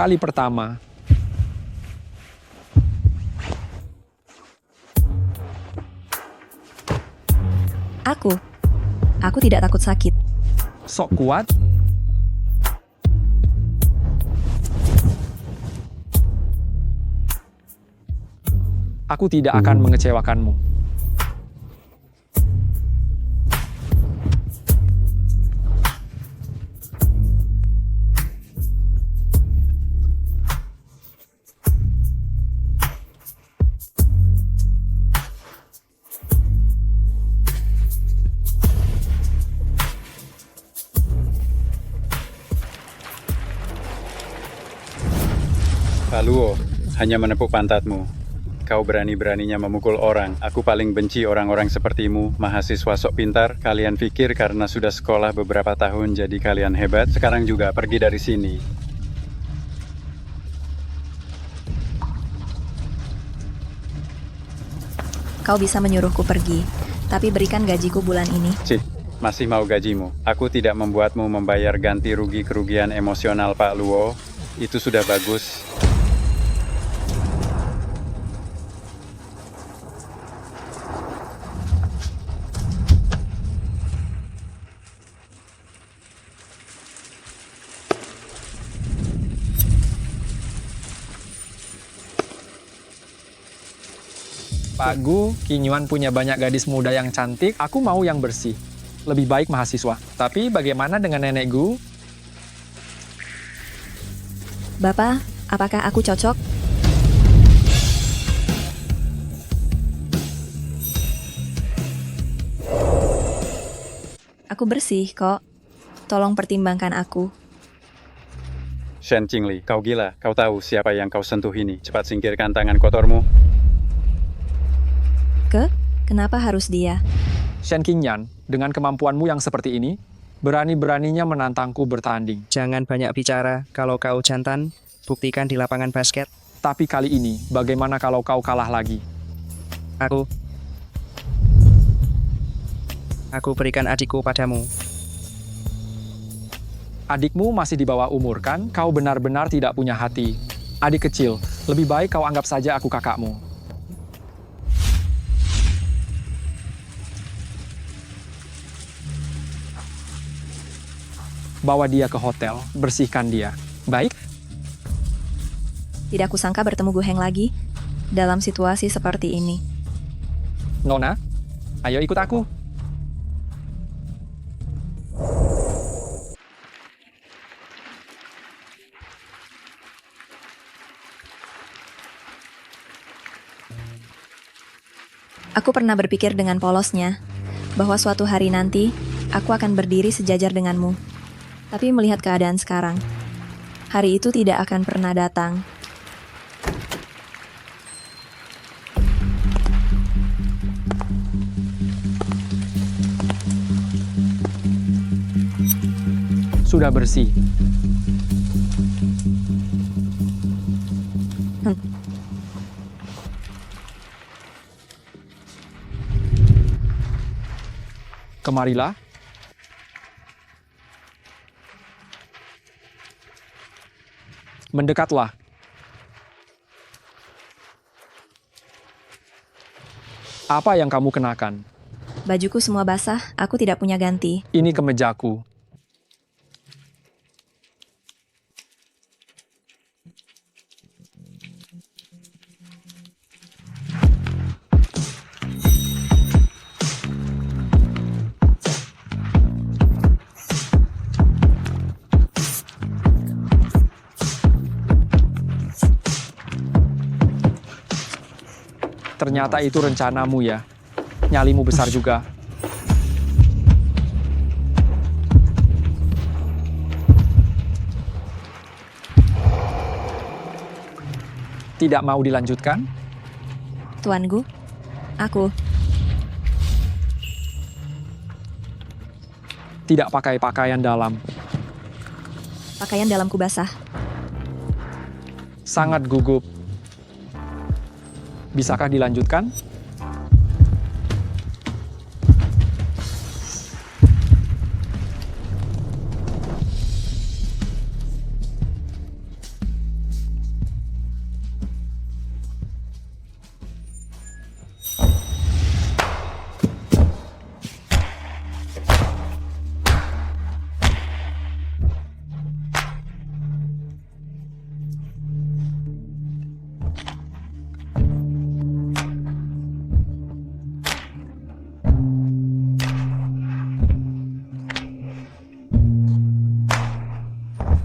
kali pertama. Aku tidak takut sakit. Sok kuat? Aku tidak akan mengecewakanmu. Pak Luo, hanya menepuk pantatmu. Kau berani-beraninya memukul orang. Aku paling benci orang-orang sepertimu, mahasiswa sok pintar. Kalian pikir karena sudah sekolah beberapa tahun jadi kalian hebat, sekarang juga pergi dari sini. Kau bisa menyuruhku pergi, tapi berikan gajiku bulan ini. Cih, masih mau gajimu. Aku tidak membuatmu membayar ganti rugi kerugian emosional, Pak Luo. Itu sudah bagus. Pak Gu, Kinyuan punya banyak gadis muda yang cantik, aku mau yang bersih. Lebih baik mahasiswa. Tapi bagaimana dengan nenek Gu? Bapak, apakah aku cocok? Aku bersih kok. Tolong pertimbangkan aku. Shen Qingli, kau gila. Kau tahu siapa yang kau sentuh ini. Cepat singkirkan tangan kotormu. Kenapa harus dia? Shen Qingyan, dengan kemampuanmu yang seperti ini, berani-beraninya menantangku bertanding. Jangan banyak bicara, kalau kau jantan, buktikan di lapangan basket. Tapi kali ini, bagaimana kalau kau kalah lagi? Aku berikan adikku padamu. Adikmu masih di bawah umur kan? Kau benar-benar tidak punya hati. Adik kecil, lebih baik kau anggap saja aku kakakmu. Bawa dia ke hotel, bersihkan dia. Baik? Tidak kusangka bertemu Gu Heng lagi dalam situasi seperti ini. Nona, ayo ikut aku. Aku pernah berpikir dengan polosnya bahwa suatu hari nanti aku akan berdiri sejajar denganmu. Tapi melihat keadaan sekarang, hari itu tidak akan pernah datang. Sudah bersih. Kemarilah. Mendekatlah. Apa yang kamu kenakan? Bajuku semua basah, aku tidak punya ganti. Ini kemejaku. Ternyata itu rencanamu ya. Nyalimu besar juga. Tidak mau dilanjutkan? Tuan Gu, aku Tidak pakai pakaian dalam. pakaian dalamku basah. Sangat gugup. Bisakah dilanjutkan?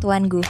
Tuan Gu.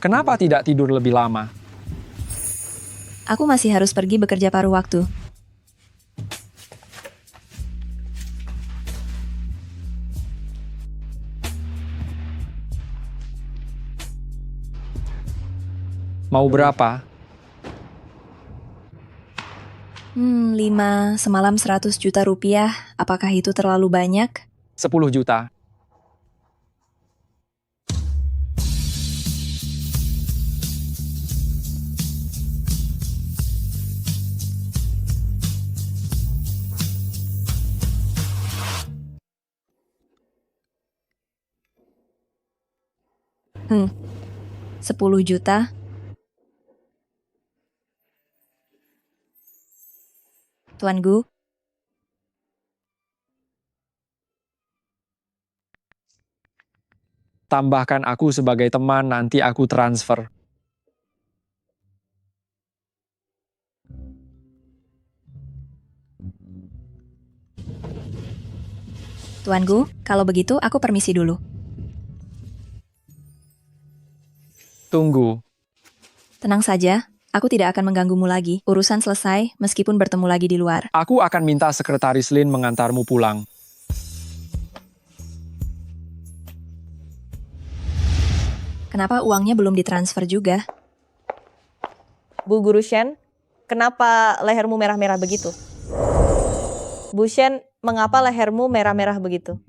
Kenapa tidak tidur lebih lama? Aku masih harus pergi bekerja paruh waktu. Mau berapa? 5 semalam 100 juta rupiah. Apakah itu terlalu banyak? 10 juta. Hmm, 10 juta? Tuan Gu, Tambahkan aku sebagai teman, nanti aku transfer. Tuan Gu, kalau begitu aku permisi dulu. Tunggu. Tenang saja, aku tidak akan mengganggumu lagi. Urusan selesai, meskipun bertemu lagi di luar. Aku akan minta sekretaris Lin mengantarmu pulang. Kenapa uangnya belum ditransfer juga? Bu Guru Shen, kenapa lehermu merah-merah begitu? Bu Shen, mengapa lehermu merah-merah begitu?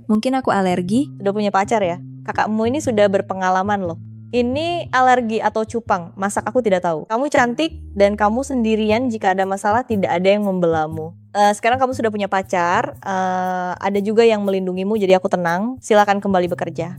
Mungkin aku alergi? Sudah punya pacar ya? Kakakmu ini sudah berpengalaman loh. Ini alergi atau cupang, masak aku tidak tahu. Kamu cantik dan kamu sendirian, jika ada masalah tidak ada yang membelamu. Sekarang kamu sudah punya pacar, ada juga yang melindungimu, jadi aku tenang. Silakan kembali bekerja.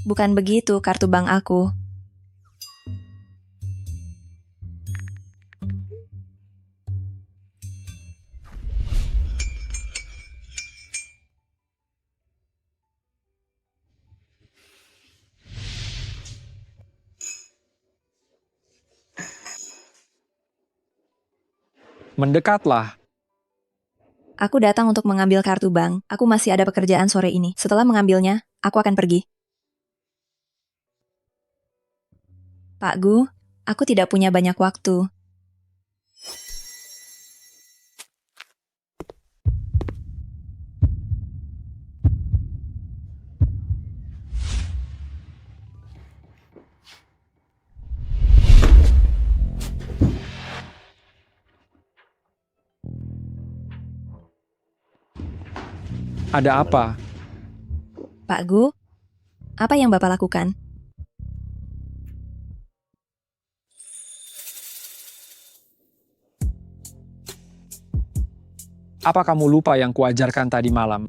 Bukan begitu kartu bank aku. Mendekatlah. Aku datang untuk mengambil kartu bank. Aku masih ada pekerjaan sore ini. Setelah mengambilnya, aku akan pergi. Pak Gu, aku tidak punya banyak waktu. Ada apa? Pak Gu, apa yang Bapak lakukan? Apa kamu lupa yang kuajarkan tadi malam?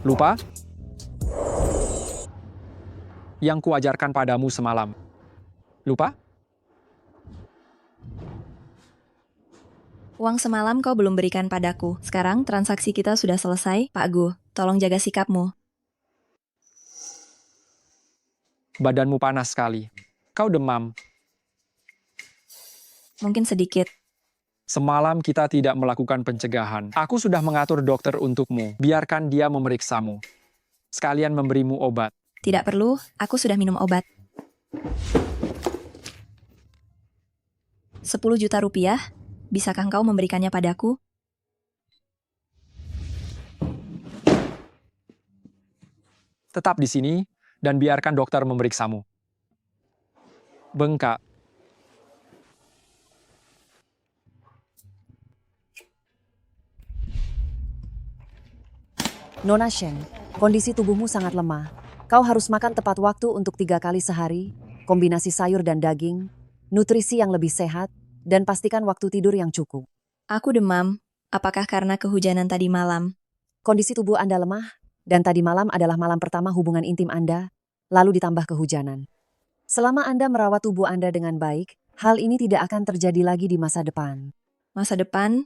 Lupa? Yang kuajarkan padamu semalam. Lupa? Uang semalam kau belum berikan padaku. Sekarang transaksi kita sudah selesai. Pak Gu, tolong jaga sikapmu. Badanmu panas sekali. Kau demam. Mungkin sedikit. Semalam kita tidak melakukan pencegahan. Aku sudah mengatur dokter untukmu. Biarkan dia memeriksamu. Sekalian memberimu obat. Tidak perlu, aku sudah minum obat. 10 juta rupiah, bisakah engkau memberikannya padaku? Tetap di sini dan biarkan dokter memeriksamu. Bengkak. Nona Sheng, kondisi tubuhmu sangat lemah. Kau harus makan tepat waktu untuk 3 kali sehari, kombinasi sayur dan daging, nutrisi yang lebih sehat, dan pastikan waktu tidur yang cukup. Aku demam. Apakah karena kehujanan tadi malam? Kondisi tubuh Anda lemah, dan tadi malam adalah malam pertama hubungan intim Anda, lalu ditambah kehujanan. Selama Anda merawat tubuh Anda dengan baik, hal ini tidak akan terjadi lagi di masa depan. Masa depan?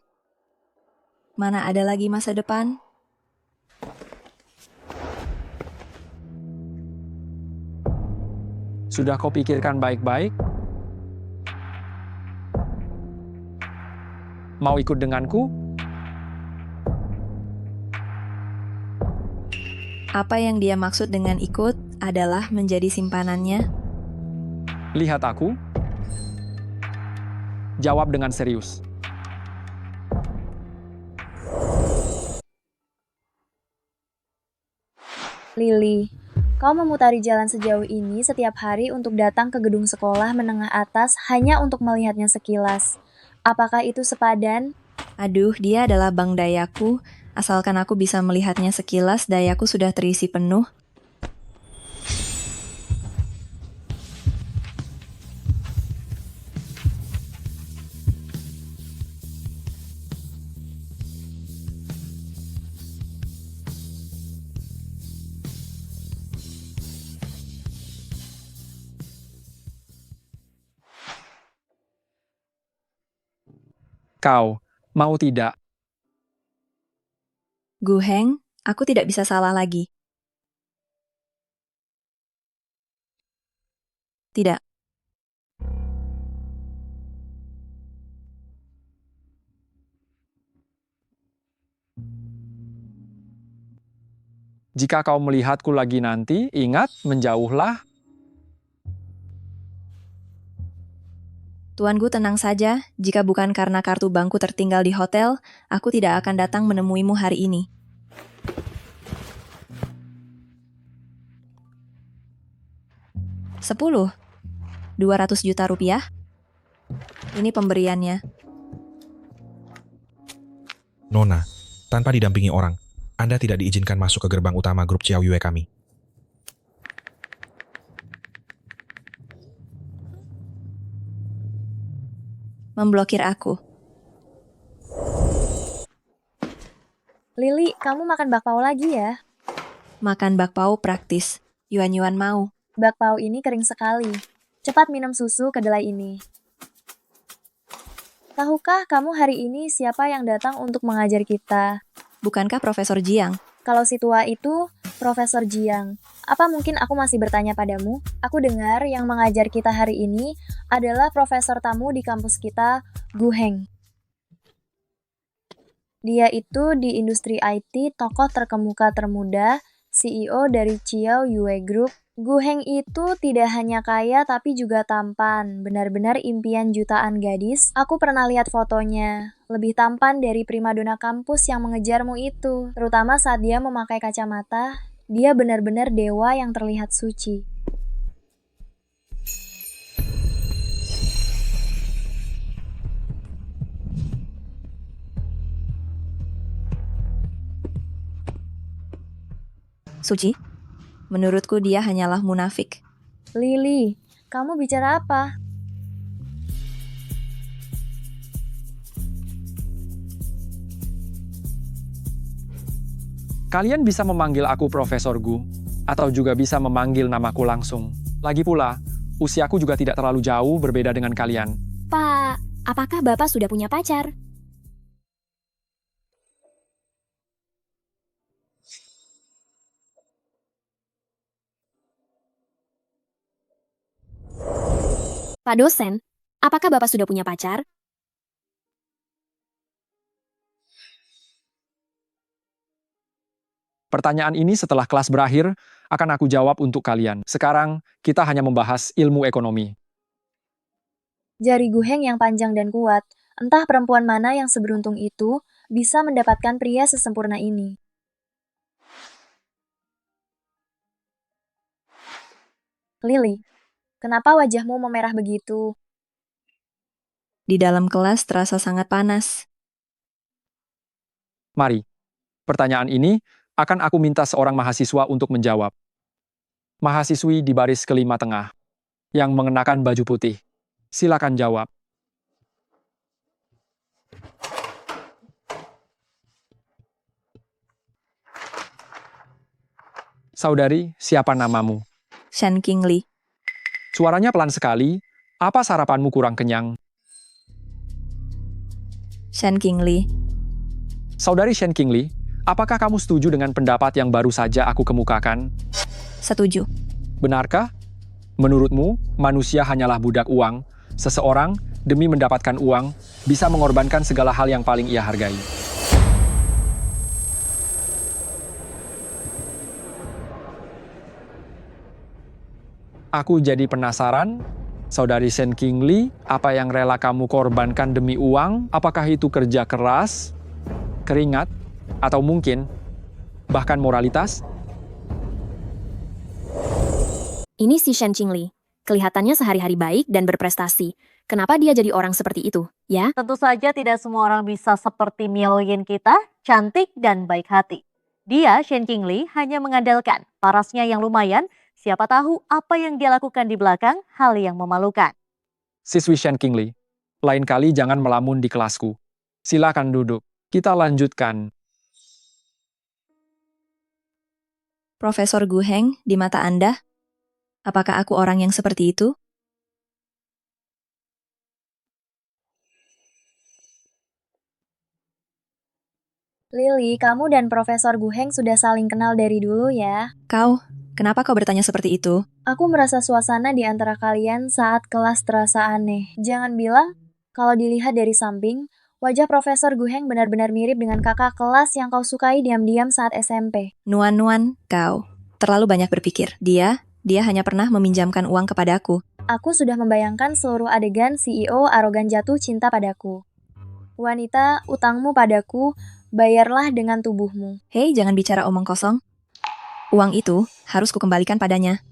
Mana ada lagi masa depan? Sudah kau pikirkan baik-baik? Mau ikut denganku? Apa yang dia maksud dengan ikut adalah menjadi simpanannya? Lihat aku. Jawab dengan serius. Lily, kau memutari jalan sejauh ini setiap hari untuk datang ke gedung sekolah menengah atas hanya untuk melihatnya sekilas. Apakah itu sepadan? Aduh, dia adalah bang dayaku. Asalkan aku bisa melihatnya sekilas, dayaku sudah terisi penuh. Kau, mau tidak? Gu Heng, aku tidak bisa salah lagi. Tidak. Jika kau melihatku lagi nanti, ingat, menjauhlah. Tuanku tenang saja, jika bukan karena kartu bankku tertinggal di hotel, aku tidak akan datang menemuimu hari ini. $10. 200 juta rupiah. Ini pemberiannya. Nona, tanpa didampingi orang, Anda tidak diizinkan masuk ke gerbang utama grup Xiao Yue kami. Memblokir aku. Lily, kamu makan bakpao lagi ya? Makan bakpao praktis. Yuan-yuan mau. Bakpao ini kering sekali. Cepat minum susu kedelai ini. Tahukah kamu hari ini siapa yang datang untuk mengajar kita? Bukankah Profesor Jiang? Kalau si tua itu, Profesor Jiang. Apa mungkin aku masih bertanya padamu? Aku dengar yang mengajar kita hari ini adalah profesor tamu di kampus kita, Gu Heng. Dia itu di industri IT, tokoh terkemuka termuda, CEO dari Xiao Yue Group. Gu Heng itu tidak hanya kaya tapi juga tampan, benar-benar impian jutaan gadis. Aku pernah lihat fotonya, lebih tampan dari primadona kampus yang mengejarmu itu. Terutama saat dia memakai kacamata, dia benar-benar dewa yang terlihat suci. Suci? Menurutku dia hanyalah munafik. Lily, kamu bicara apa? Kalian bisa memanggil aku Profesor Gu, atau juga bisa memanggil namaku langsung. Lagi pula, usiaku juga tidak terlalu jauh berbeda dengan kalian. Pak, apakah Bapak sudah punya pacar? Pak dosen, apakah Bapak sudah punya pacar? Pertanyaan ini setelah kelas berakhir akan aku jawab untuk kalian. Sekarang, kita hanya membahas ilmu ekonomi. Jari Gu Heng yang panjang dan kuat. Entah perempuan mana yang seberuntung itu bisa mendapatkan pria sesempurna ini. Lily, kenapa wajahmu memerah begitu? Di dalam kelas terasa sangat panas. Mari, pertanyaan ini akan aku minta seorang mahasiswa untuk menjawab. Mahasiswi di baris kelima tengah, yang mengenakan baju putih. Silakan jawab. Saudari, siapa namamu? Shen Qingli. Suaranya pelan sekali. Apa sarapanmu kurang kenyang? Shen Qingli. Saudari Shen Qingli, apakah kamu setuju dengan pendapat yang baru saja aku kemukakan? Setuju. Benarkah? Menurutmu, manusia hanyalah budak uang. Seseorang, demi mendapatkan uang, bisa mengorbankan segala hal yang paling ia hargai. Aku jadi penasaran, Saudari Shen Qingli, apa yang rela kamu korbankan demi uang? Apakah itu kerja keras, keringat, atau mungkin bahkan moralitas? Ini si Shen Qingli. Kelihatannya sehari-hari baik dan berprestasi. Kenapa dia jadi orang seperti itu, ya? Tentu saja tidak semua orang bisa seperti Miao Yin kita, cantik dan baik hati. Dia, Shen Qingli, hanya mengandalkan parasnya yang lumayan. Siapa tahu apa yang dia lakukan di belakang, hal yang memalukan. Siswi Shen Qingli, lain kali jangan melamun di kelasku. Silakan duduk. Kita lanjutkan. Profesor Gu Heng, di mata Anda, apakah aku orang yang seperti itu? Lily, kamu dan Profesor Gu Heng sudah saling kenal dari dulu ya. Kenapa kau bertanya seperti itu? Aku merasa suasana di antara kalian saat kelas terasa aneh. Jangan bilang, kalau dilihat dari samping, wajah Profesor Gu Heng benar-benar mirip dengan kakak kelas yang kau sukai diam-diam saat SMP. Nuan, kau terlalu banyak berpikir. Dia hanya pernah meminjamkan uang kepadaku. Aku sudah membayangkan seluruh adegan CEO arogan jatuh cinta padaku. Wanita, utangmu padaku, bayarlah dengan tubuhmu. Hei, jangan bicara omong kosong. Uang itu harus kukembalikan padanya.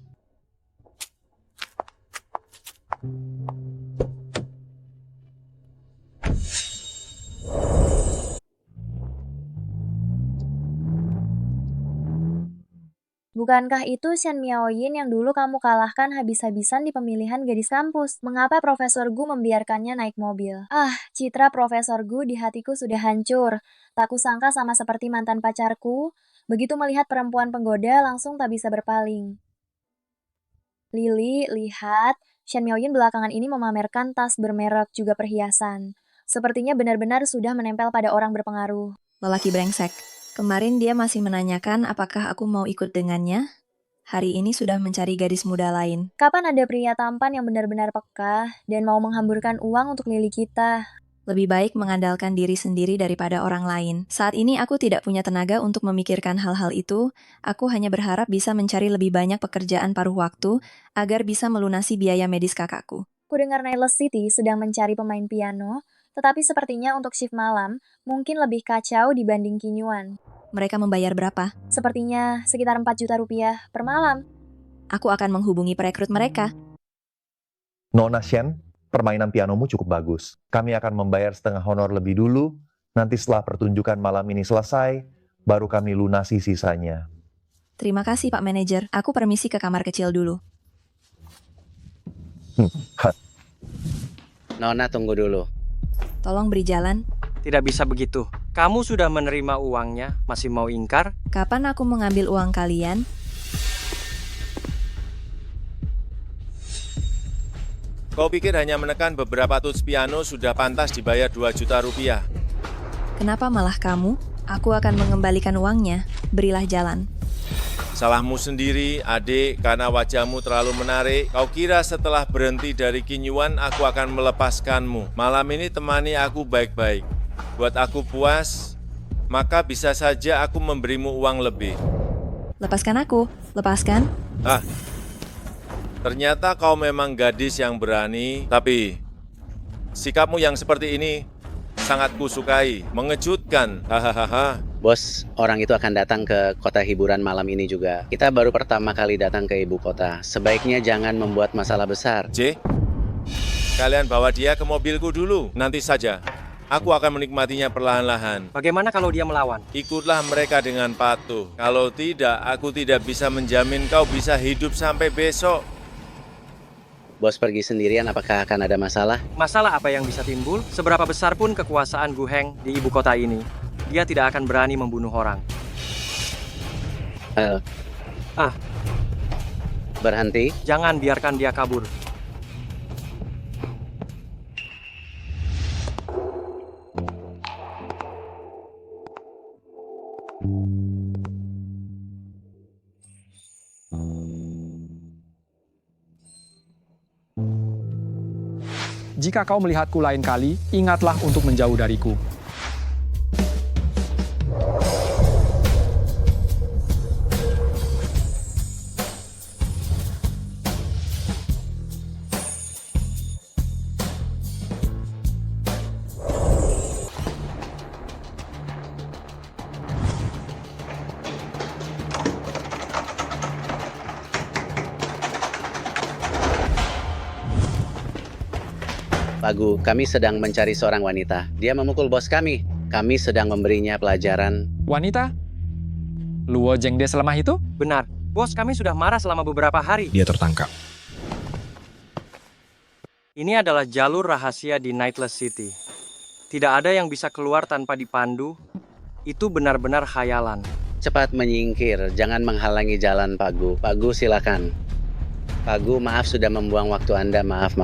Bukankah itu Shen Miaoyin yang dulu kamu kalahkan habis-habisan di pemilihan gadis kampus? Mengapa Profesor Gu membiarkannya naik mobil? Citra Profesor Gu di hatiku sudah hancur. Tak kusangka sama seperti mantan pacarku, begitu melihat perempuan penggoda langsung tak bisa berpaling. Lily, lihat, Shen Miaoyin belakangan ini memamerkan tas bermerek juga perhiasan. Sepertinya benar-benar sudah menempel pada orang berpengaruh. Lelaki brengsek. Kemarin dia masih menanyakan apakah aku mau ikut dengannya. Hari ini sudah mencari gadis muda lain. Kapan ada pria tampan yang benar-benar peka dan mau menghamburkan uang untuk Lily kita? Lebih baik mengandalkan diri sendiri daripada orang lain. Saat ini aku tidak punya tenaga untuk memikirkan hal-hal itu. Aku hanya berharap bisa mencari lebih banyak pekerjaan paruh waktu agar bisa melunasi biaya medis kakakku. Kudengar Nameless City sedang mencari pemain piano, tetapi sepertinya untuk shift malam mungkin lebih kacau dibanding Kinyuan. Mereka membayar berapa? Sepertinya sekitar 4 juta rupiah per malam. Aku akan menghubungi perekrut mereka. Nona Shen, permainan pianomu cukup bagus. Kami akan membayar setengah honor lebih dulu. Nanti setelah pertunjukan malam ini selesai, baru kami lunasi sisanya. Terima kasih Pak Manajer. Aku permisi ke kamar kecil dulu. Nona tunggu dulu. Tolong beri jalan. Tidak bisa begitu. Kamu sudah menerima uangnya, masih mau ingkar? Kapan aku mengambil uang kalian? Kau pikir hanya menekan beberapa tuts piano sudah pantas dibayar 2 juta rupiah? Kenapa malah kamu? Aku akan mengembalikan uangnya. Berilah jalan. Salahmu sendiri, adik, karena wajahmu terlalu menarik. Kau kira setelah berhenti dari Kinyuan, aku akan melepaskanmu. Malam ini temani aku baik-baik. Buat aku puas, maka bisa saja aku memberimu uang lebih. Lepaskan aku. Lepaskan. Ah, ternyata kau memang gadis yang berani, tapi sikapmu yang seperti ini sangat kusukai, mengejutkan. Hahaha. Bos, orang itu akan datang ke kota hiburan malam ini juga. Kita baru pertama kali datang ke ibu kota. Sebaiknya jangan membuat masalah besar. J, kalian bawa dia ke mobilku dulu. Nanti saja. Aku akan menikmatinya perlahan-lahan. Bagaimana kalau dia melawan? Ikutlah mereka dengan patuh. Kalau tidak, aku tidak bisa menjamin kau bisa hidup sampai besok. Bos pergi sendirian, apakah akan ada masalah? Masalah apa yang bisa timbul? Seberapa besar pun kekuasaan Gu Heng di ibu kota ini, dia tidak akan berani membunuh orang. Berhenti. Jangan biarkan dia kabur. Jika kau melihatku lain kali, ingatlah untuk menjauh dariku. Pak Gu, kami sedang mencari seorang wanita. Dia memukul bos kami. Kami sedang memberinya pelajaran. Wanita? Luo Zhengde selemah itu? Benar, bos kami sudah marah selama beberapa hari. Dia tertangkap. Ini adalah jalur rahasia di Nightless City. Tidak ada yang bisa keluar tanpa dipandu. Itu benar-benar khayalan. Cepat menyingkir, jangan menghalangi jalan Pak Gu. Pak Gu, silakan. Pak Gu, maaf sudah membuang waktu Anda, maaf.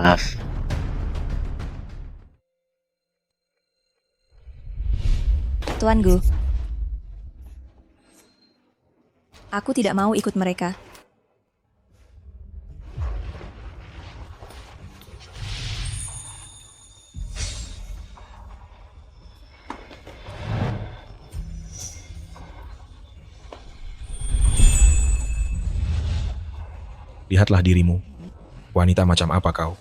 Tuan Gu. Aku tidak mau ikut mereka. Lihatlah dirimu. Wanita macam apa kau?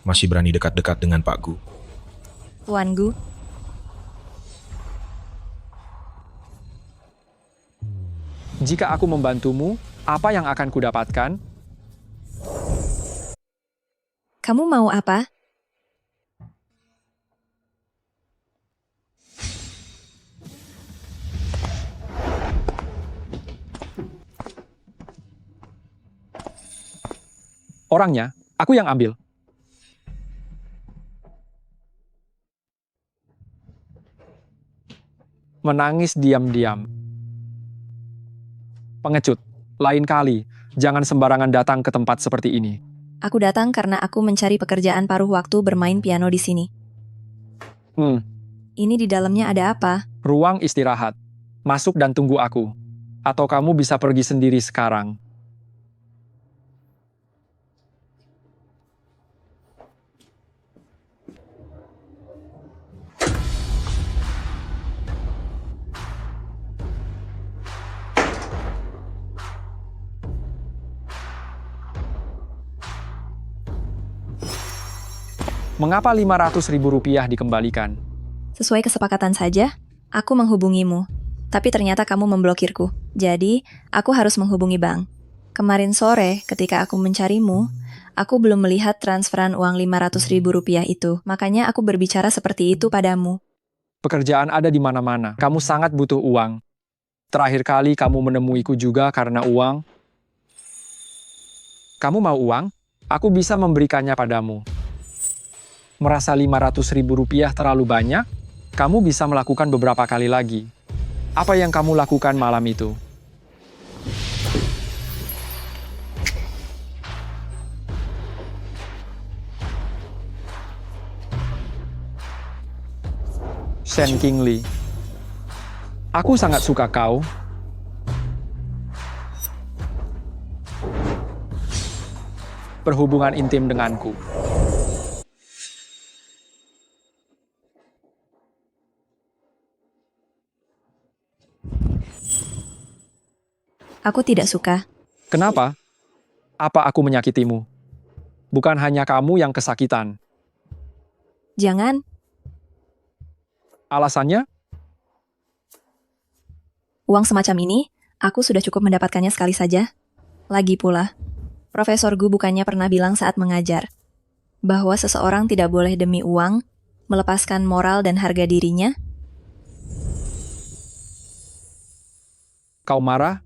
Masih berani dekat-dekat dengan Pak Gu. Tuan Gu. Jika aku membantumu, apa yang akan kudapatkan? Kamu mau apa? Orangnya, aku yang ambil. Menangis diam-diam. Pengecut, lain kali, jangan sembarangan datang ke tempat seperti ini. Aku datang karena aku mencari pekerjaan paruh waktu bermain piano di sini. Ini di dalamnya ada apa? Ruang istirahat. Masuk dan tunggu aku. Atau kamu bisa pergi sendiri sekarang. Mengapa 500.000 rupiah dikembalikan? Sesuai kesepakatan saja, aku menghubungimu. Tapi ternyata kamu memblokirku. Jadi, aku harus menghubungi bank. Kemarin sore, ketika aku mencarimu, aku belum melihat transferan uang 500.000 rupiah itu. Makanya aku berbicara seperti itu padamu. Pekerjaan ada di mana-mana. Kamu sangat butuh uang. Terakhir kali kamu menemuiku juga karena uang. Kamu mau uang? Aku bisa memberikannya padamu. Merasa 500.000 rupiah terlalu banyak? Kamu bisa melakukan beberapa kali lagi. Apa yang kamu lakukan malam itu? Shen Qingli. Aku sangat suka kau. Berhubungan intim denganku. Aku tidak suka. Kenapa? Apa aku menyakitimu? Bukan hanya kamu yang kesakitan. Jangan, Alasannya? uang semacam ini, aku sudah cukup mendapatkannya sekali saja. Lagi pula, Profesor Gu bukannya pernah bilang saat mengajar, bahwa seseorang tidak boleh demi uang melepaskan moral dan harga dirinya. Kau marah?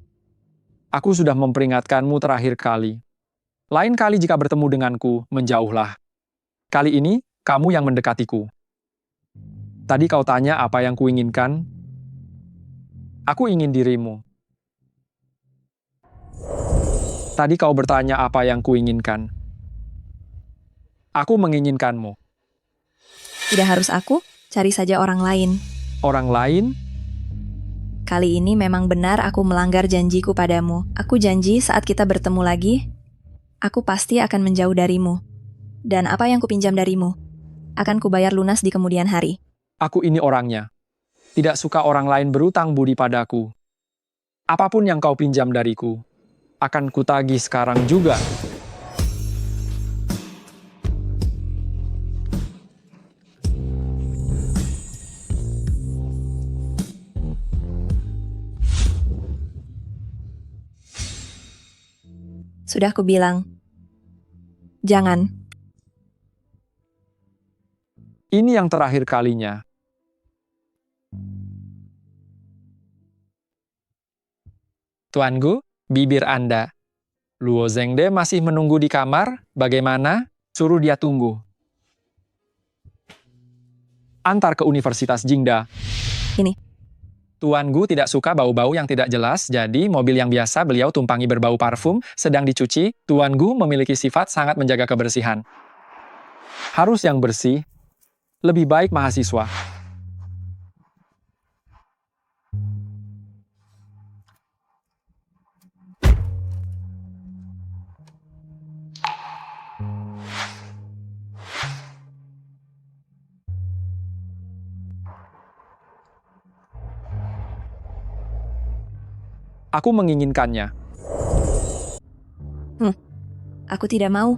Aku sudah memperingatkanmu terakhir kali. Lain kali jika bertemu denganku, menjauhlah. Kali ini, kamu yang mendekatiku. Tadi kau tanya apa yang kuinginkan. Aku ingin dirimu. Tadi kau bertanya apa yang kuinginkan. Aku menginginkanmu. Tidak harus aku, cari saja orang lain. Orang lain? Kali ini memang benar aku melanggar janjiku padamu. Aku janji saat kita bertemu lagi, aku pasti akan menjauh darimu. Dan apa yang kupinjam darimu, akan kubayar lunas di kemudian hari. Aku ini orangnya. Tidak suka orang lain berutang budi padaku. Apapun yang kau pinjam dariku, akan kutagih sekarang juga. Sudah kubilang, jangan. Ini yang terakhir kalinya. Tuan Gu, bibir Anda. Luo Zhengde masih menunggu di kamar. Bagaimana? Suruh dia tunggu. Antar ke Universitas Jingda. Ini. Tuan Gu tidak suka bau-bau yang tidak jelas, jadi mobil yang biasa beliau tumpangi berbau parfum, sedang dicuci. Tuan Gu memiliki sifat sangat menjaga kebersihan. Harus yang bersih, lebih baik mahasiswa. Aku menginginkannya. Aku tidak mau.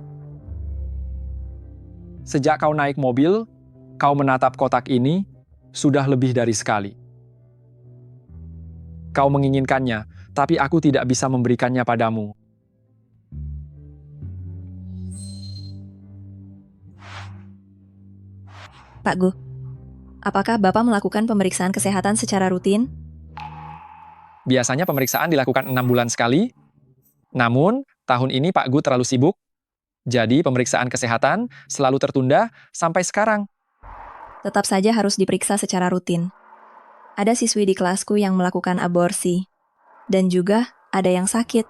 Sejak kau naik mobil, kau menatap kotak ini sudah lebih dari sekali. Kau menginginkannya, tapi aku tidak bisa memberikannya padamu. Pak Gu, apakah Bapak melakukan pemeriksaan kesehatan secara rutin? Biasanya pemeriksaan dilakukan 6 bulan sekali. Namun, tahun ini Pak Gu terlalu sibuk. Jadi, pemeriksaan kesehatan selalu tertunda sampai sekarang. Tetap saja harus diperiksa secara rutin. Ada siswi di kelasku yang melakukan aborsi. Dan juga ada yang sakit.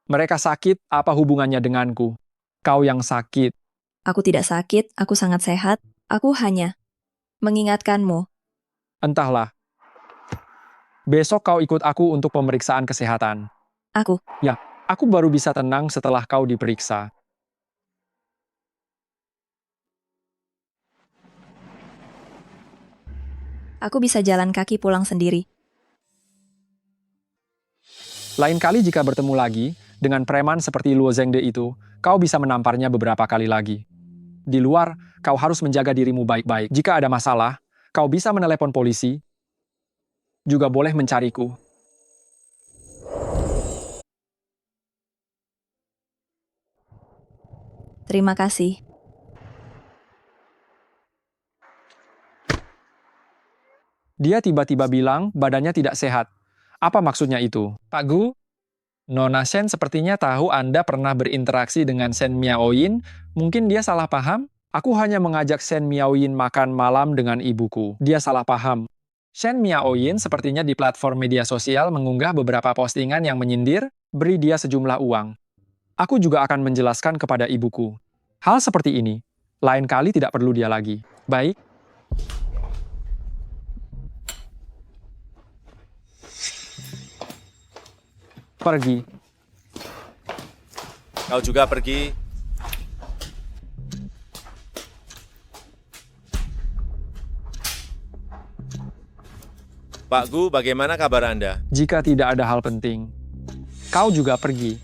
Mereka sakit, apa hubungannya denganku? Kau yang sakit. Aku tidak sakit, aku sangat sehat. Aku hanya mengingatkanmu. Entahlah. Besok kau ikut aku untuk pemeriksaan kesehatan. Aku? Ya, aku baru bisa tenang setelah kau diperiksa. Aku bisa jalan kaki pulang sendiri. Lain kali jika bertemu lagi, dengan preman seperti Luo Zhengde itu, kau bisa menamparnya beberapa kali lagi. Di luar, kau harus menjaga dirimu baik-baik. Jika ada masalah, kau bisa menelepon polisi, juga boleh mencariku. Terima kasih. Dia tiba-tiba bilang badannya tidak sehat. Apa maksudnya itu? Pak Gu, Nona Shen sepertinya tahu Anda pernah berinteraksi dengan Shen Miaoyin. Mungkin dia salah paham? Aku hanya mengajak Shen Miaoyin makan malam dengan ibuku. Dia salah paham. Shen Miaoyin sepertinya di platform media sosial mengunggah beberapa postingan yang menyindir, beri dia sejumlah uang. Aku juga akan menjelaskan kepada ibuku. Hal seperti ini, lain kali tidak perlu dia lagi. Baik? Pergi. Kau juga pergi. Pak Gu, bagaimana kabar Anda? Jika tidak ada hal penting, kau juga pergi.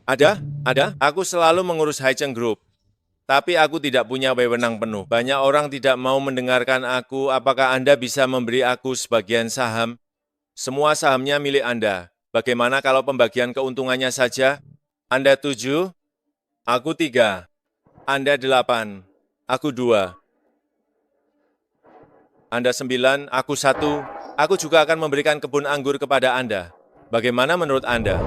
Ada. Aku selalu mengurus Haicheng Group. Tapi aku tidak punya wewenang penuh. Banyak orang tidak mau mendengarkan aku. Apakah Anda bisa memberi aku sebagian saham? Semua sahamnya milik Anda. Bagaimana kalau pembagian keuntungannya saja? Anda 7, aku 3. Anda 8, aku 2. Anda 9, aku 1. Aku juga akan memberikan kebun anggur kepada Anda. Bagaimana menurut Anda?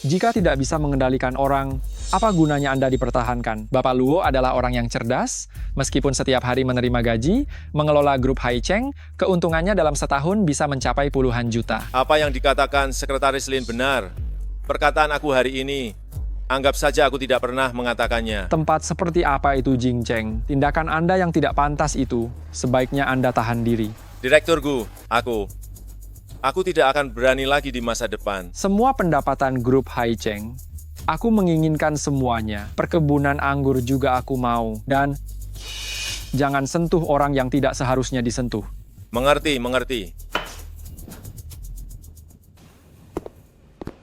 Jika tidak bisa mengendalikan orang, apa gunanya Anda dipertahankan? Bapak Luo adalah orang yang cerdas, meskipun setiap hari menerima gaji, mengelola grup Haicheng, keuntungannya dalam setahun bisa mencapai puluhan juta. Apa yang dikatakan Sekretaris Lin benar. Perkataan aku hari ini, anggap saja aku tidak pernah mengatakannya. Tempat seperti apa itu, Jing Cheng? Tindakan Anda yang tidak pantas itu, sebaiknya Anda tahan diri. Direktur Gu, aku tidak akan berani lagi di masa depan. Semua pendapatan grup Haicheng, aku menginginkan semuanya. Perkebunan anggur juga aku mau. Dan jangan sentuh orang yang tidak seharusnya disentuh. Mengerti.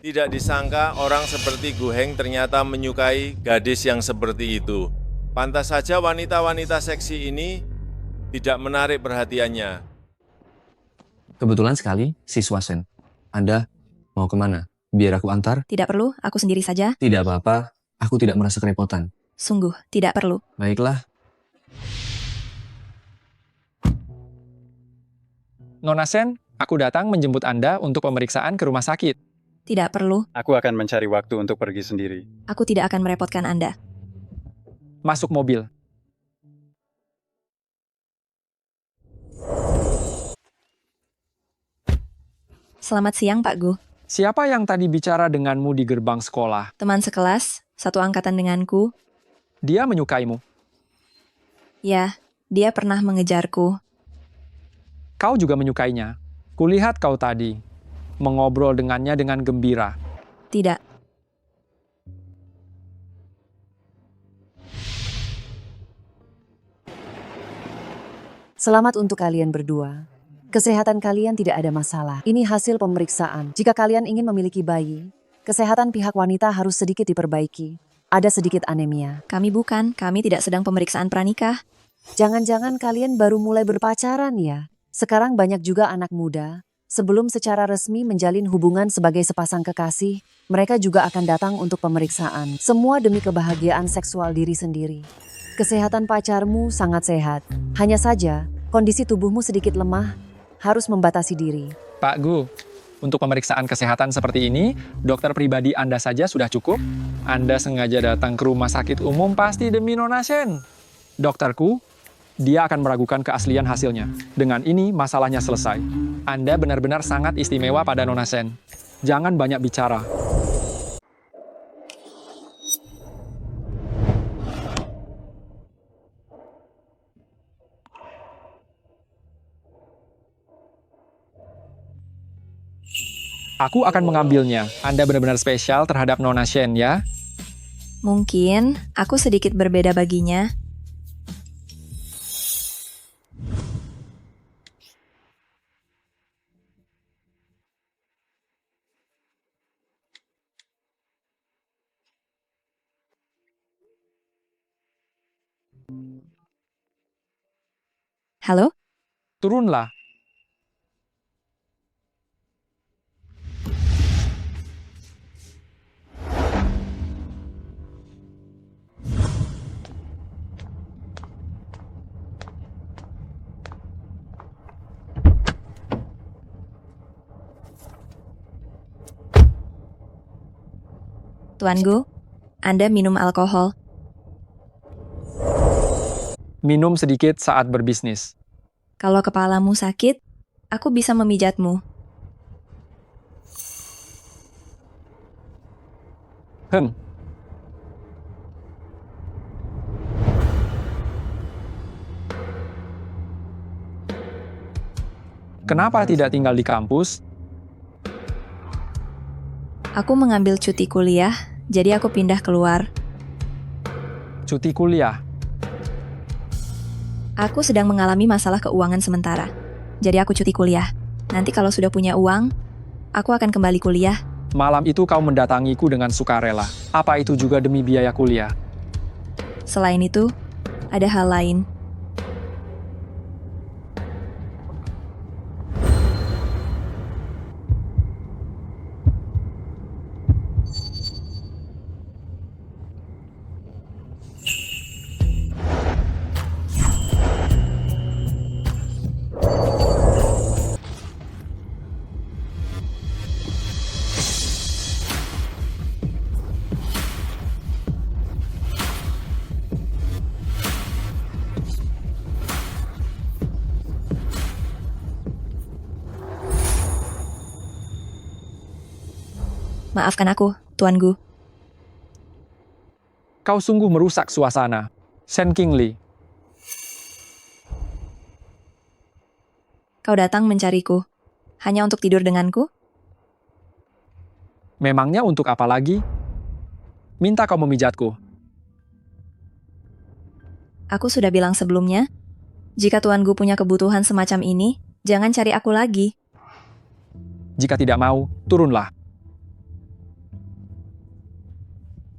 Tidak disangka orang seperti Gu Heng ternyata menyukai gadis yang seperti itu. Pantas saja wanita-wanita seksi ini tidak menarik perhatiannya. Kebetulan sekali, siswa Sen. Anda mau kemana? Biar aku antar? Tidak perlu, aku sendiri saja. Tidak apa-apa, aku tidak merasa kerepotan. Sungguh, tidak perlu. Baiklah. Nona Sen, aku datang menjemput Anda untuk pemeriksaan ke rumah sakit. Tidak perlu. Aku akan mencari waktu untuk pergi sendiri. Aku tidak akan merepotkan Anda. Masuk mobil. Selamat siang, Pak Gu. Siapa yang tadi bicara denganmu di gerbang sekolah? Teman sekelas, satu angkatan denganku. Dia menyukaimu? Ya, dia pernah mengejarku. Kau juga menyukainya. Kulihat kau tadi mengobrol dengannya dengan gembira. Tidak. Selamat untuk kalian berdua. Kesehatan kalian tidak ada masalah. Ini hasil pemeriksaan. Jika kalian ingin memiliki bayi, kesehatan pihak wanita harus sedikit diperbaiki. Ada sedikit anemia. Kami tidak sedang pemeriksaan pranikah. Jangan-jangan kalian baru mulai berpacaran ya? Sekarang banyak juga anak muda. Sebelum secara resmi menjalin hubungan sebagai sepasang kekasih, mereka juga akan datang untuk pemeriksaan. Semua demi kebahagiaan seksual diri sendiri. Kesehatan pacarmu sangat sehat. Hanya saja, kondisi tubuhmu sedikit lemah, harus membatasi diri. Pak Gu, untuk pemeriksaan kesehatan seperti ini, dokter pribadi Anda saja sudah cukup? Anda sengaja datang ke rumah sakit umum pasti demi Nona Sen. Dokterku, dia akan meragukan keaslian hasilnya. Dengan ini, masalahnya selesai. Anda benar-benar sangat istimewa pada Nona Sen. Jangan banyak bicara. Aku akan mengambilnya. Anda benar-benar spesial terhadap Nona Shen, ya? Mungkin aku sedikit berbeda baginya. Halo? Turunlah. Tuan Gu, Anda minum alkohol. Minum sedikit saat berbisnis. Kalau kepalamu sakit, aku bisa memijatmu. Kenapa tidak tinggal di kampus? Aku mengambil cuti kuliah, jadi aku pindah keluar. Cuti kuliah? Aku sedang mengalami masalah keuangan sementara. Jadi aku cuti kuliah. Nanti kalau sudah punya uang, aku akan kembali kuliah. Malam itu kau mendatangiku dengan sukarela. Apa itu juga demi biaya kuliah? Selain itu, ada hal lain. Maafkan aku, Tuan Gu. Kau sungguh merusak suasana. Shen Qingli, Kau datang mencariku. Hanya untuk tidur denganku? memangnya untuk apa lagi? Minta kau memijatku. Aku sudah bilang sebelumnya, jika Tuan Gu punya kebutuhan semacam ini, jangan cari aku lagi. Jika tidak mau, turunlah.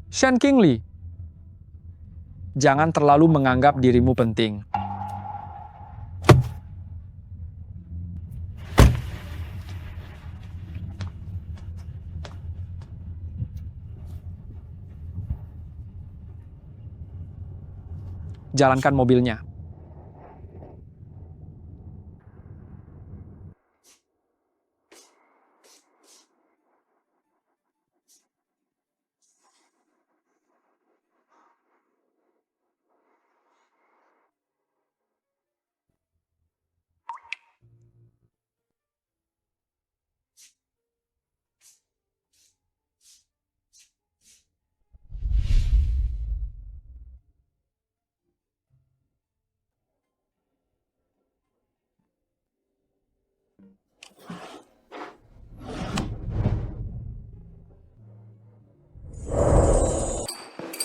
Shen Qingli, jangan terlalu menganggap dirimu penting. Jalankan mobilnya.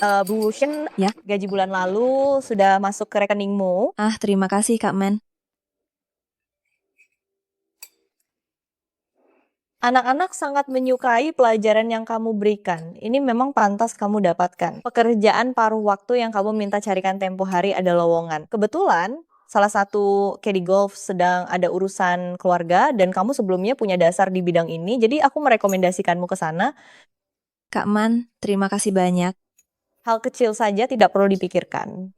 Bu Shen, Ya? gaji bulan lalu sudah masuk ke rekeningmu. Ah, terima kasih Kak Men. Anak-anak sangat menyukai pelajaran yang kamu berikan. Ini memang pantas kamu dapatkan. Pekerjaan paruh waktu yang kamu minta carikan tempo hari ada lowongan. Kebetulan, salah satu caddy golf sedang ada urusan keluarga dan kamu sebelumnya punya dasar di bidang ini. Jadi aku merekomendasikanmu ke sana. Kak Man, terima kasih banyak. Hal kecil saja tidak perlu dipikirkan.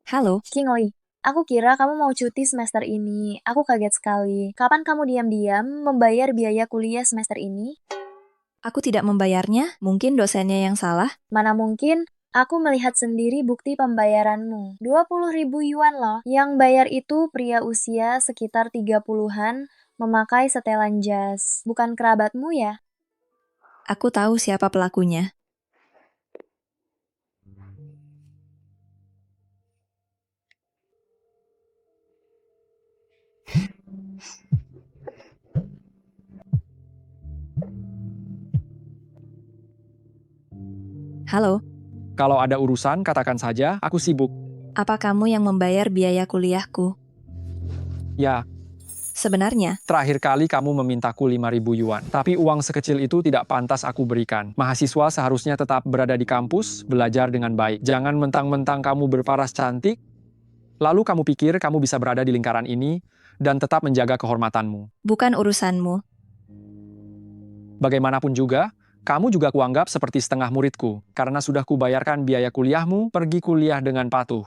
Halo. Qingli, aku kira kamu mau cuti semester ini. Aku kaget sekali. Kapan kamu diam-diam membayar biaya kuliah semester ini? Aku tidak membayarnya, mungkin dosennya yang salah. Mana mungkin, aku melihat sendiri bukti pembayaranmu. 20.000 yuan loh. Yang bayar itu pria usia sekitar 30-an, memakai setelan jas. Bukan kerabatmu ya? Aku tahu siapa pelakunya. Halo, Kalau ada urusan, katakan saja, aku sibuk. apa kamu yang membayar biaya kuliahku? Ya, Sebenarnya, terakhir kali kamu memintaku 5.000 yuan. Tapi uang sekecil itu tidak pantas aku berikan. Mahasiswa seharusnya tetap berada di kampus, belajar dengan baik. Jangan mentang-mentang kamu berparas cantik, lalu kamu pikir kamu bisa berada di lingkaran ini, dan tetap menjaga kehormatanmu. bukan urusanmu. Bagaimanapun juga, kamu juga kuanggap seperti setengah muridku, karena sudah kubayarkan biaya kuliahmu, pergi kuliah dengan patuh.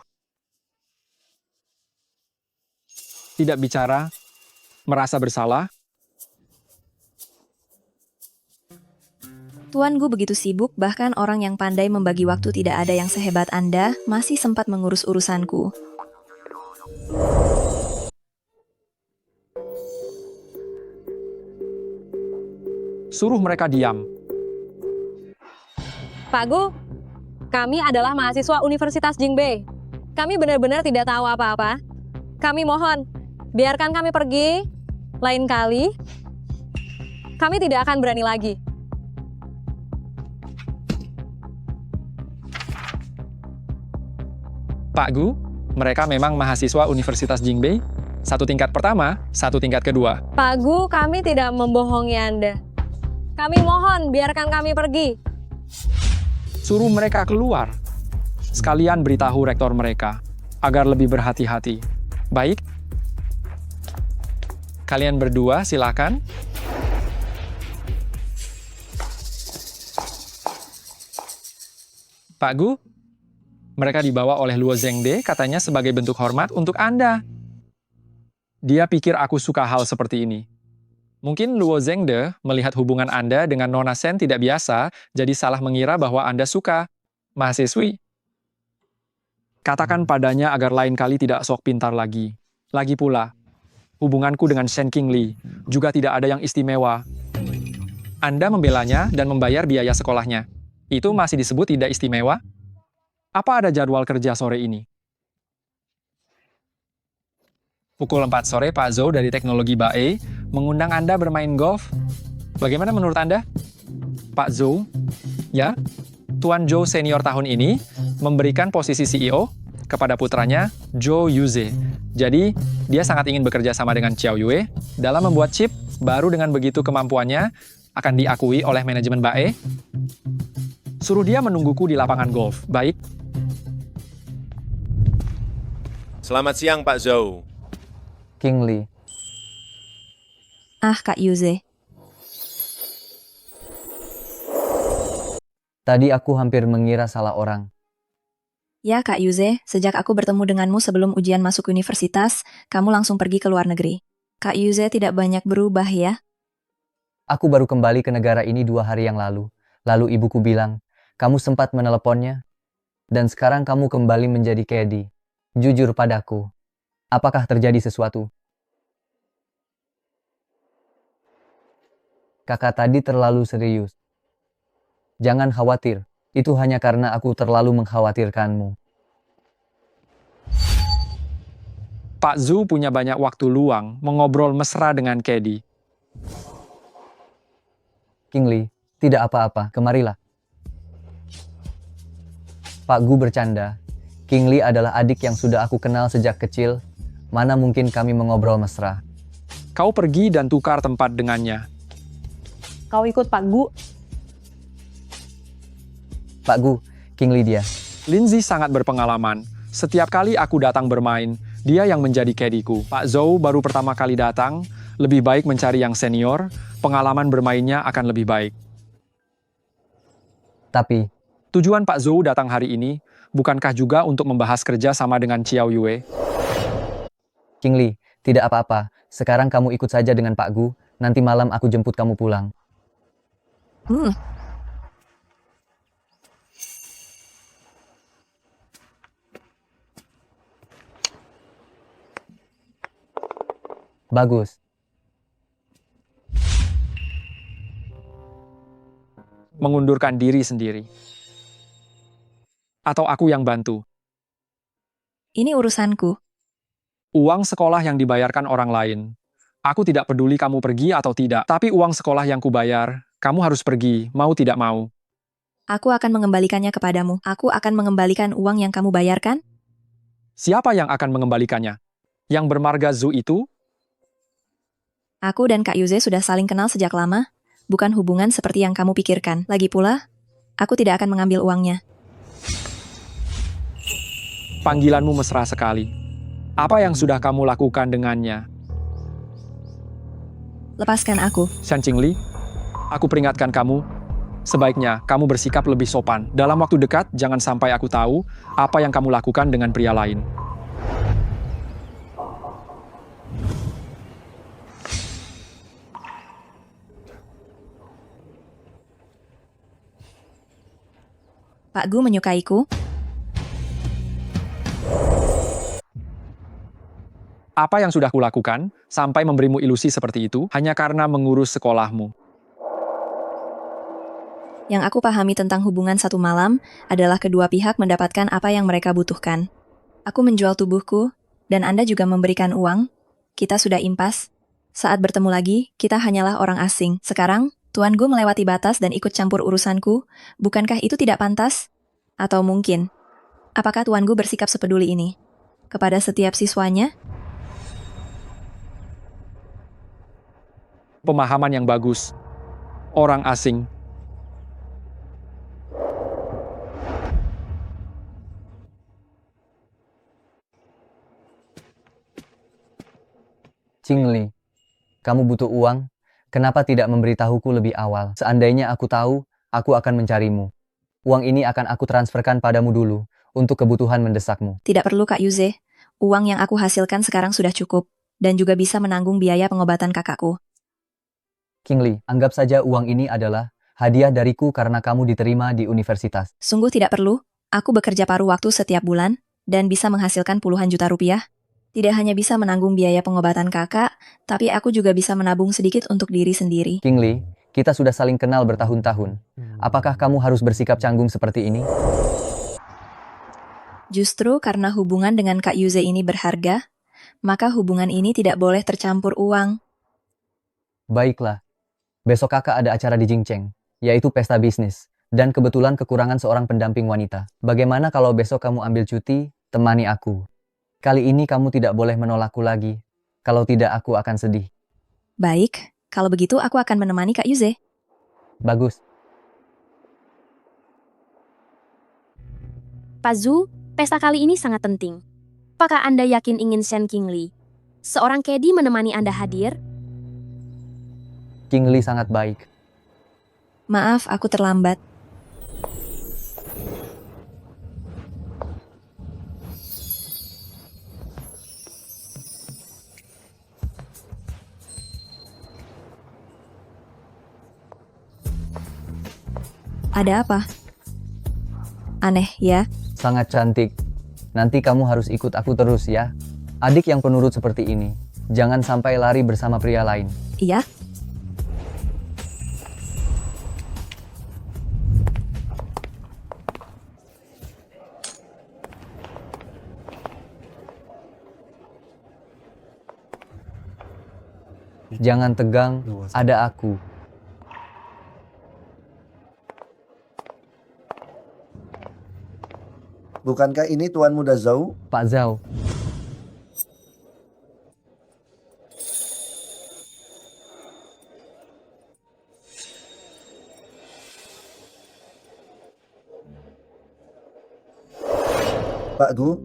Tidak bicara, merasa bersalah. Tuan Gu begitu sibuk, bahkan orang yang pandai membagi waktu tidak ada yang sehebat Anda, masih sempat mengurus urusanku. Suruh mereka diam. Pak Gu, kami adalah mahasiswa Universitas Jingbe. Kami benar-benar tidak tahu apa-apa. Kami mohon, biarkan kami pergi. Lain kali, kami tidak akan berani lagi. Pak Gu, mereka memang mahasiswa Universitas Jingbe? Satu tingkat pertama, satu tingkat kedua. Pak Gu, kami tidak membohongi Anda. Kami mohon, biarkan kami pergi. Suruh mereka keluar. Sekalian beritahu rektor mereka, agar lebih berhati-hati. Baik? Kalian berdua silakan. Pak Gu, mereka dibawa oleh Luo Zhengde katanya sebagai bentuk hormat untuk Anda. Dia pikir aku suka hal seperti ini. Mungkin Luo Zhengde melihat hubungan Anda dengan Nona Shen tidak biasa, jadi salah mengira bahwa Anda suka. Mahasiswi. Katakan padanya agar lain kali tidak sok pintar lagi. Lagi pula, hubunganku dengan Shen Qingli juga tidak ada yang istimewa. Anda membelanya dan membayar biaya sekolahnya. Itu masih disebut tidak istimewa? Apa ada jadwal kerja sore ini? Pukul 4 sore, Pak Zhou dari Teknologi Bae mengundang Anda bermain golf. Bagaimana menurut Anda? Pak Zhou? Ya? Tuan Zhou senior tahun ini memberikan posisi CEO kepada putranya, Zhou Yuze. Jadi, dia sangat ingin bekerja sama dengan Xiao Yue dalam membuat chip, baru dengan begitu kemampuannya akan diakui oleh manajemen Bae. Suruh dia menungguku di lapangan golf. Baik? Selamat siang, Pak Zhou. Qingli. Ah, Kak Yuze. Tadi aku hampir mengira salah orang. Ya, Kak Yuze, sejak aku bertemu denganmu sebelum ujian masuk universitas, kamu langsung pergi ke luar negeri. Kak Yuze tidak banyak berubah ya? Aku baru kembali ke negara ini 2 hari yang lalu. Lalu ibuku bilang, kamu sempat meneleponnya, dan sekarang kamu kembali menjadi Kedi. Jujur padaku, apakah terjadi sesuatu? Kakak tadi terlalu serius. Jangan khawatir, itu hanya karena aku terlalu mengkhawatirkanmu. Pak Zhu punya banyak waktu luang mengobrol mesra dengan Kedi. Qingli, tidak apa-apa, kemarilah. Pak Gu bercanda. Qingli adalah adik yang sudah aku kenal sejak kecil. Mana mungkin kami mengobrol mesra. Kau pergi dan tukar tempat dengannya. Kau ikut Pak Gu. Pak Gu, Qingli dia. Lindsay sangat berpengalaman. Setiap kali aku datang bermain, dia yang menjadi kediku. Pak Zhou baru pertama kali datang, lebih baik mencari yang senior, pengalaman bermainnya akan lebih baik. Tapi, tujuan Pak Zhou datang hari ini, bukankah juga untuk membahas kerja sama dengan Xiao Yue? Qingli, tidak apa-apa. Sekarang kamu ikut saja dengan Pak Gu, nanti malam aku jemput kamu pulang. Bagus. Mengundurkan diri sendiri. Atau aku yang bantu? Ini urusanku. Uang sekolah yang dibayarkan orang lain. Aku tidak peduli kamu pergi atau tidak, tapi uang sekolah yang kubayar, kamu harus pergi, mau tidak mau. Aku akan mengembalikannya kepadamu. Aku akan mengembalikan uang yang kamu bayarkan. Siapa yang akan mengembalikannya? Yang bermarga Zhu itu? Aku dan Kak Yuze sudah saling kenal sejak lama, bukan hubungan seperti yang kamu pikirkan. Lagi pula, aku tidak akan mengambil uangnya. Panggilanmu mesra sekali. Apa yang sudah kamu lakukan dengannya? Lepaskan aku. Shen Qingli, aku peringatkan kamu, sebaiknya kamu bersikap lebih sopan. Dalam waktu dekat, jangan sampai aku tahu apa yang kamu lakukan dengan pria lain. Pak Gu menyukaiku. Apa yang sudah kulakukan sampai memberimu ilusi seperti itu hanya karena mengurus sekolahmu? Yang aku pahami tentang hubungan satu malam adalah kedua pihak mendapatkan apa yang mereka butuhkan. Aku menjual tubuhku, dan Anda juga memberikan uang. Kita sudah impas. Saat bertemu lagi, kita hanyalah orang asing. Sekarang, Tuan Gu melewati batas dan ikut campur urusanku. Bukankah itu tidak pantas? Atau mungkin, apakah Tuan Gu bersikap sepeduli ini kepada setiap siswanya? pemahaman yang bagus. Orang asing. Qingli, kamu butuh uang? Kenapa tidak memberitahuku lebih awal? Seandainya aku tahu, aku akan mencarimu. Uang ini akan aku transferkan padamu dulu, untuk kebutuhan mendesakmu. Tidak perlu Kak Yuze. Uang yang aku hasilkan sekarang sudah cukup, dan juga bisa menanggung biaya pengobatan kakakku. Qingli, anggap saja uang ini adalah hadiah dariku karena kamu diterima di universitas. Sungguh tidak perlu. Aku bekerja paruh waktu setiap bulan, dan bisa menghasilkan puluhan juta rupiah. Tidak hanya bisa menanggung biaya pengobatan kakak, tapi aku juga bisa menabung sedikit untuk diri sendiri. Qingli, kita sudah saling kenal bertahun-tahun. Apakah kamu harus bersikap canggung seperti ini? Justru karena hubungan dengan Kak Yuze ini berharga, maka hubungan ini tidak boleh tercampur uang. Baiklah. Besok kakak ada acara di Jingcheng, yaitu pesta bisnis. Dan kebetulan kekurangan seorang pendamping wanita. Bagaimana kalau besok kamu ambil cuti, temani aku? Kali ini kamu tidak boleh menolakku lagi. Kalau tidak, aku akan sedih. Baik, kalau begitu aku akan menemani Kak Yuze. Bagus. Pak Zhu, pesta kali ini sangat penting. Apakah Anda yakin ingin Shen Qingli, seorang kedi menemani Anda hadir? Qingli sangat baik. Maaf, aku terlambat. Ada apa? Aneh, ya? Sangat cantik. Nanti kamu harus ikut aku terus ya. Adik yang penurut seperti ini. Jangan sampai lari bersama pria lain. Iya? Jangan tegang, ada aku. Bukankah ini Tuan Muda Zhou? Pak Zhou. Pak Gu,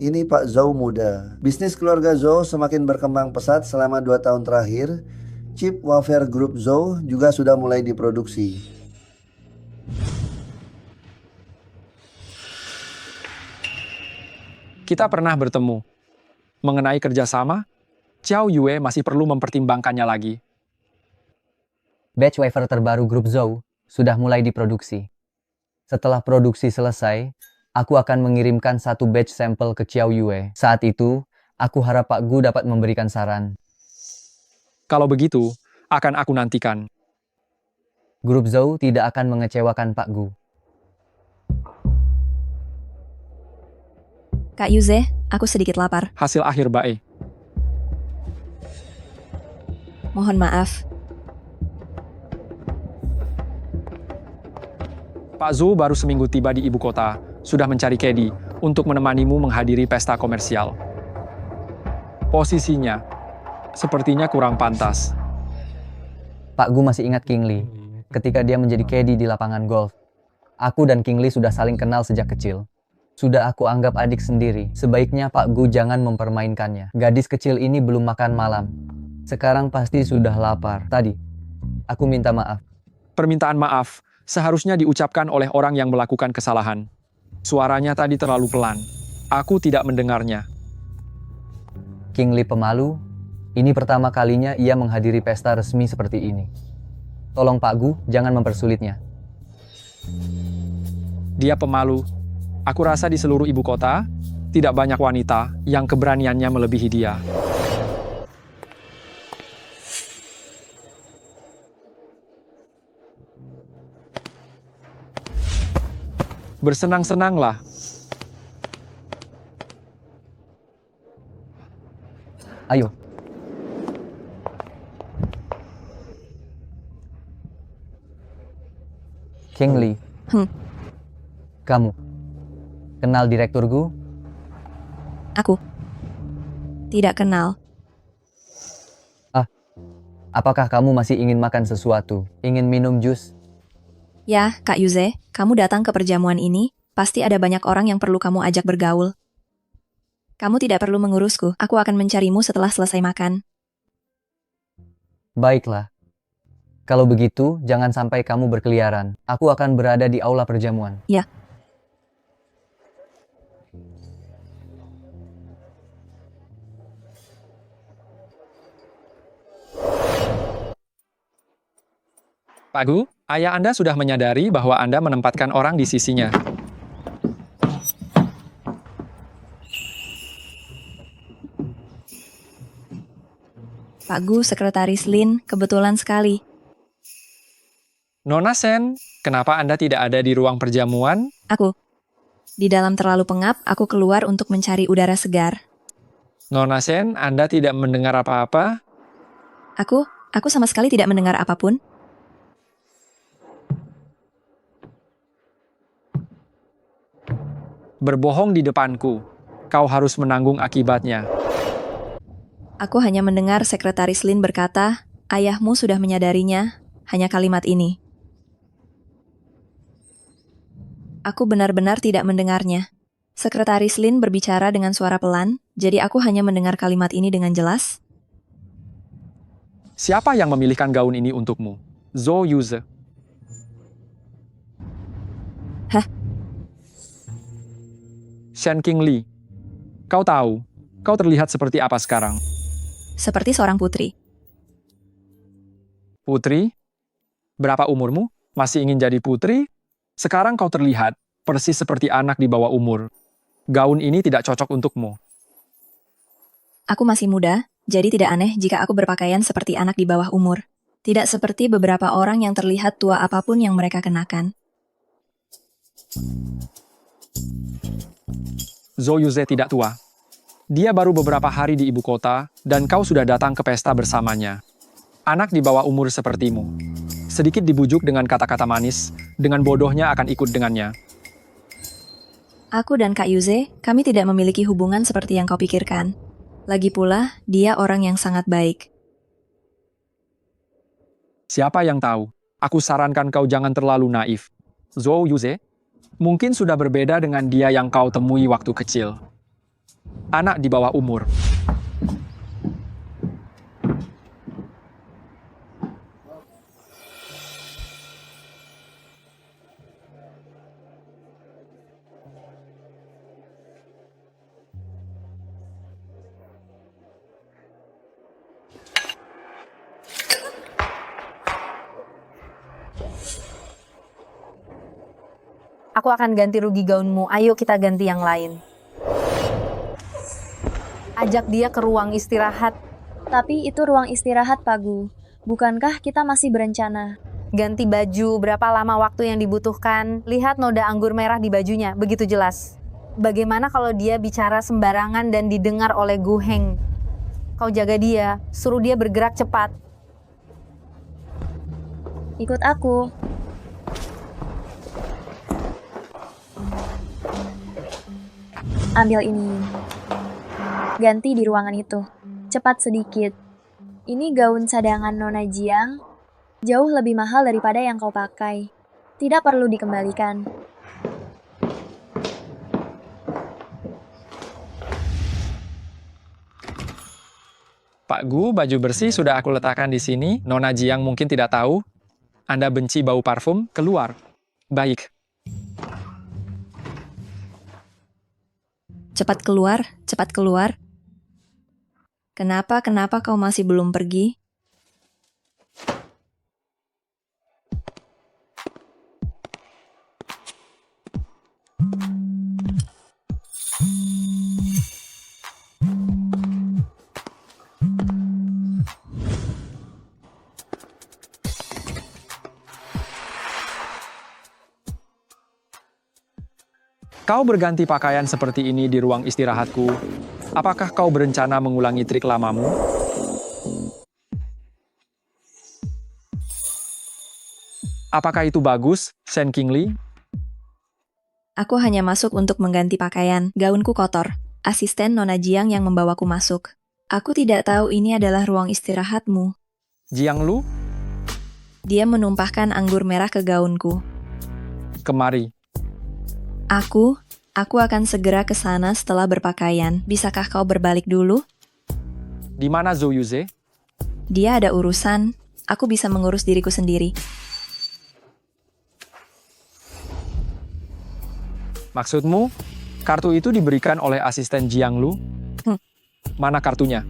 ini Pak Zhou muda. Bisnis keluarga Zhou semakin berkembang pesat selama 2 tahun terakhir. Chip wafer grup Zhou juga sudah mulai diproduksi. Kita pernah bertemu. Mengenai kerjasama, Xiao Yue masih perlu mempertimbangkannya lagi. Batch wafer terbaru grup Zhou sudah mulai diproduksi. Setelah produksi selesai, aku akan mengirimkan 1 batch sampel ke Xiao Yue. Saat itu, aku harap Pak Gu dapat memberikan saran. Kalau begitu, akan aku nantikan. Grup Zhou tidak akan mengecewakan Pak Gu. Kak Yuze, aku sedikit lapar. Hasil akhir bae. Mohon maaf. Pak Zhu baru seminggu tiba di ibu kota, sudah mencari kedi untuk menemanimu menghadiri pesta komersial. Posisinya sepertinya kurang pantas. Pak Gu masih ingat Qingli ketika dia menjadi kedi di lapangan golf. Aku dan Qingli sudah saling kenal sejak kecil. Sudah aku anggap adik sendiri. Sebaiknya Pak Gu jangan mempermainkannya. Gadis kecil ini belum makan malam. Sekarang pasti sudah lapar. Tadi, aku minta maaf. Permintaan maaf seharusnya diucapkan oleh orang yang melakukan kesalahan. Suaranya tadi terlalu pelan. Aku tidak mendengarnya. Qingli pemalu, ini pertama kalinya ia menghadiri pesta resmi seperti ini. Tolong Pak Gu, jangan mempersulitnya. Dia pemalu. Aku rasa di seluruh ibu kota, tidak banyak wanita yang keberaniannya melebihi dia. Bersenang-senanglah. Ayo. Qingli. Kamu kenal Direktur Gu? Aku tidak kenal. Apakah kamu masih ingin makan sesuatu? Ingin minum jus? Ya, Kak Yuze, kamu datang ke perjamuan ini, pasti ada banyak orang yang perlu kamu ajak bergaul. Kamu tidak perlu mengurusku, aku akan mencarimu setelah selesai makan. Baiklah. Kalau begitu, jangan sampai kamu berkeliaran. Aku akan berada di aula perjamuan. Ya. Pak Gu, ayah Anda sudah menyadari bahwa Anda menempatkan orang di sisinya. Pak Gu, Sekretaris Lin, kebetulan sekali. Nona Sen, kenapa Anda tidak ada di ruang perjamuan? Aku. Di dalam terlalu pengap, aku keluar untuk mencari udara segar. Nona Sen, Anda tidak mendengar apa-apa? Aku sama sekali tidak mendengar apapun. Berbohong di depanku. Kau harus menanggung akibatnya. Aku hanya mendengar Sekretaris Lin berkata, ayahmu sudah menyadarinya, hanya kalimat ini. Aku benar-benar tidak mendengarnya. Sekretaris Lin berbicara dengan suara pelan, jadi aku hanya mendengar kalimat ini dengan jelas. Siapa yang memilihkan gaun ini untukmu? Zhou Yuze. Hah? Shen Qingli. Kau tahu, kau terlihat seperti apa sekarang? Seperti seorang putri. Putri? Berapa umurmu? Masih ingin jadi putri? Sekarang kau terlihat persis seperti anak di bawah umur. Gaun ini tidak cocok untukmu. Aku masih muda, jadi tidak aneh jika aku berpakaian seperti anak di bawah umur. Tidak seperti beberapa orang yang terlihat tua apapun yang mereka kenakan. Zhou Yuze tidak tua. Dia baru beberapa hari di ibu kota, dan kau sudah datang ke pesta bersamanya. Anak di bawah umur sepertimu. Sedikit dibujuk dengan kata-kata manis, dengan bodohnya akan ikut dengannya. Aku dan Kak Yuze, kami tidak memiliki hubungan seperti yang kau pikirkan. Lagi pula, dia orang yang sangat baik. Siapa yang tahu? Aku sarankan kau jangan terlalu naif. Zhou Yuze, mungkin sudah berbeda dengan dia yang kau temui waktu kecil. Anak di bawah umur. Aku akan ganti rugi gaunmu, ayo kita ganti yang lain. Ajak dia ke ruang istirahat. Tapi itu ruang istirahat, Pak Gu. Bukankah kita masih berencana? Ganti baju, berapa lama waktu yang dibutuhkan. Lihat noda anggur merah di bajunya, begitu jelas. Bagaimana kalau dia bicara sembarangan dan didengar oleh Gu Heng? Kau jaga dia, suruh dia bergerak cepat. Ikut aku. Ambil ini. Ganti di ruangan itu. Cepat sedikit. Ini gaun cadangan Nona Jiang. Jauh lebih mahal daripada yang kau pakai. Tidak perlu dikembalikan. Pak Gu, baju bersih sudah aku letakkan di sini. Nona Jiang mungkin tidak tahu. Anda benci bau parfum? Keluar. Baik. Cepat keluar, cepat keluar. Kenapa kau masih belum pergi? Kau berganti pakaian seperti ini di ruang istirahatku. Apakah kau berencana mengulangi trik lamamu? Apakah itu bagus, Shen Qingli? Aku hanya masuk untuk mengganti pakaian, gaunku kotor. Asisten Nona Jiang yang membawaku masuk. Aku tidak tahu ini adalah ruang istirahatmu. Jianglu, Dia menumpahkan anggur merah ke gaunku. kemari. Aku akan segera ke sana setelah berpakaian. Bisakah kau berbalik dulu? Di mana Zhou Yuze? Dia ada urusan. Aku bisa mengurus diriku sendiri. Maksudmu, kartu itu diberikan oleh asisten Jianglu? Mana kartunya?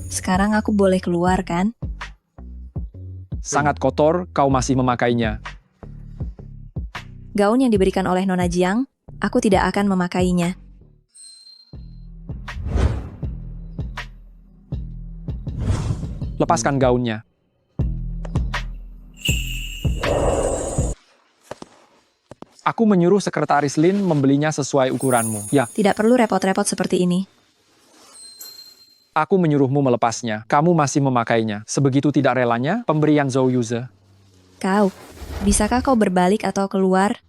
Sekarang aku boleh keluar, kan? Sangat kotor, kau masih memakainya. Gaun yang diberikan oleh Nona Jiang, aku tidak akan memakainya. Lepaskan gaunnya. Aku menyuruh sekretaris Lin membelinya sesuai ukuranmu. Ya, Tidak perlu repot-repot seperti ini. aku menyuruhmu melepasnya. Kamu masih memakainya. Sebegitu tidak relanya pemberian Zhou Yuze. Kau, bisakah kau berbalik atau keluar?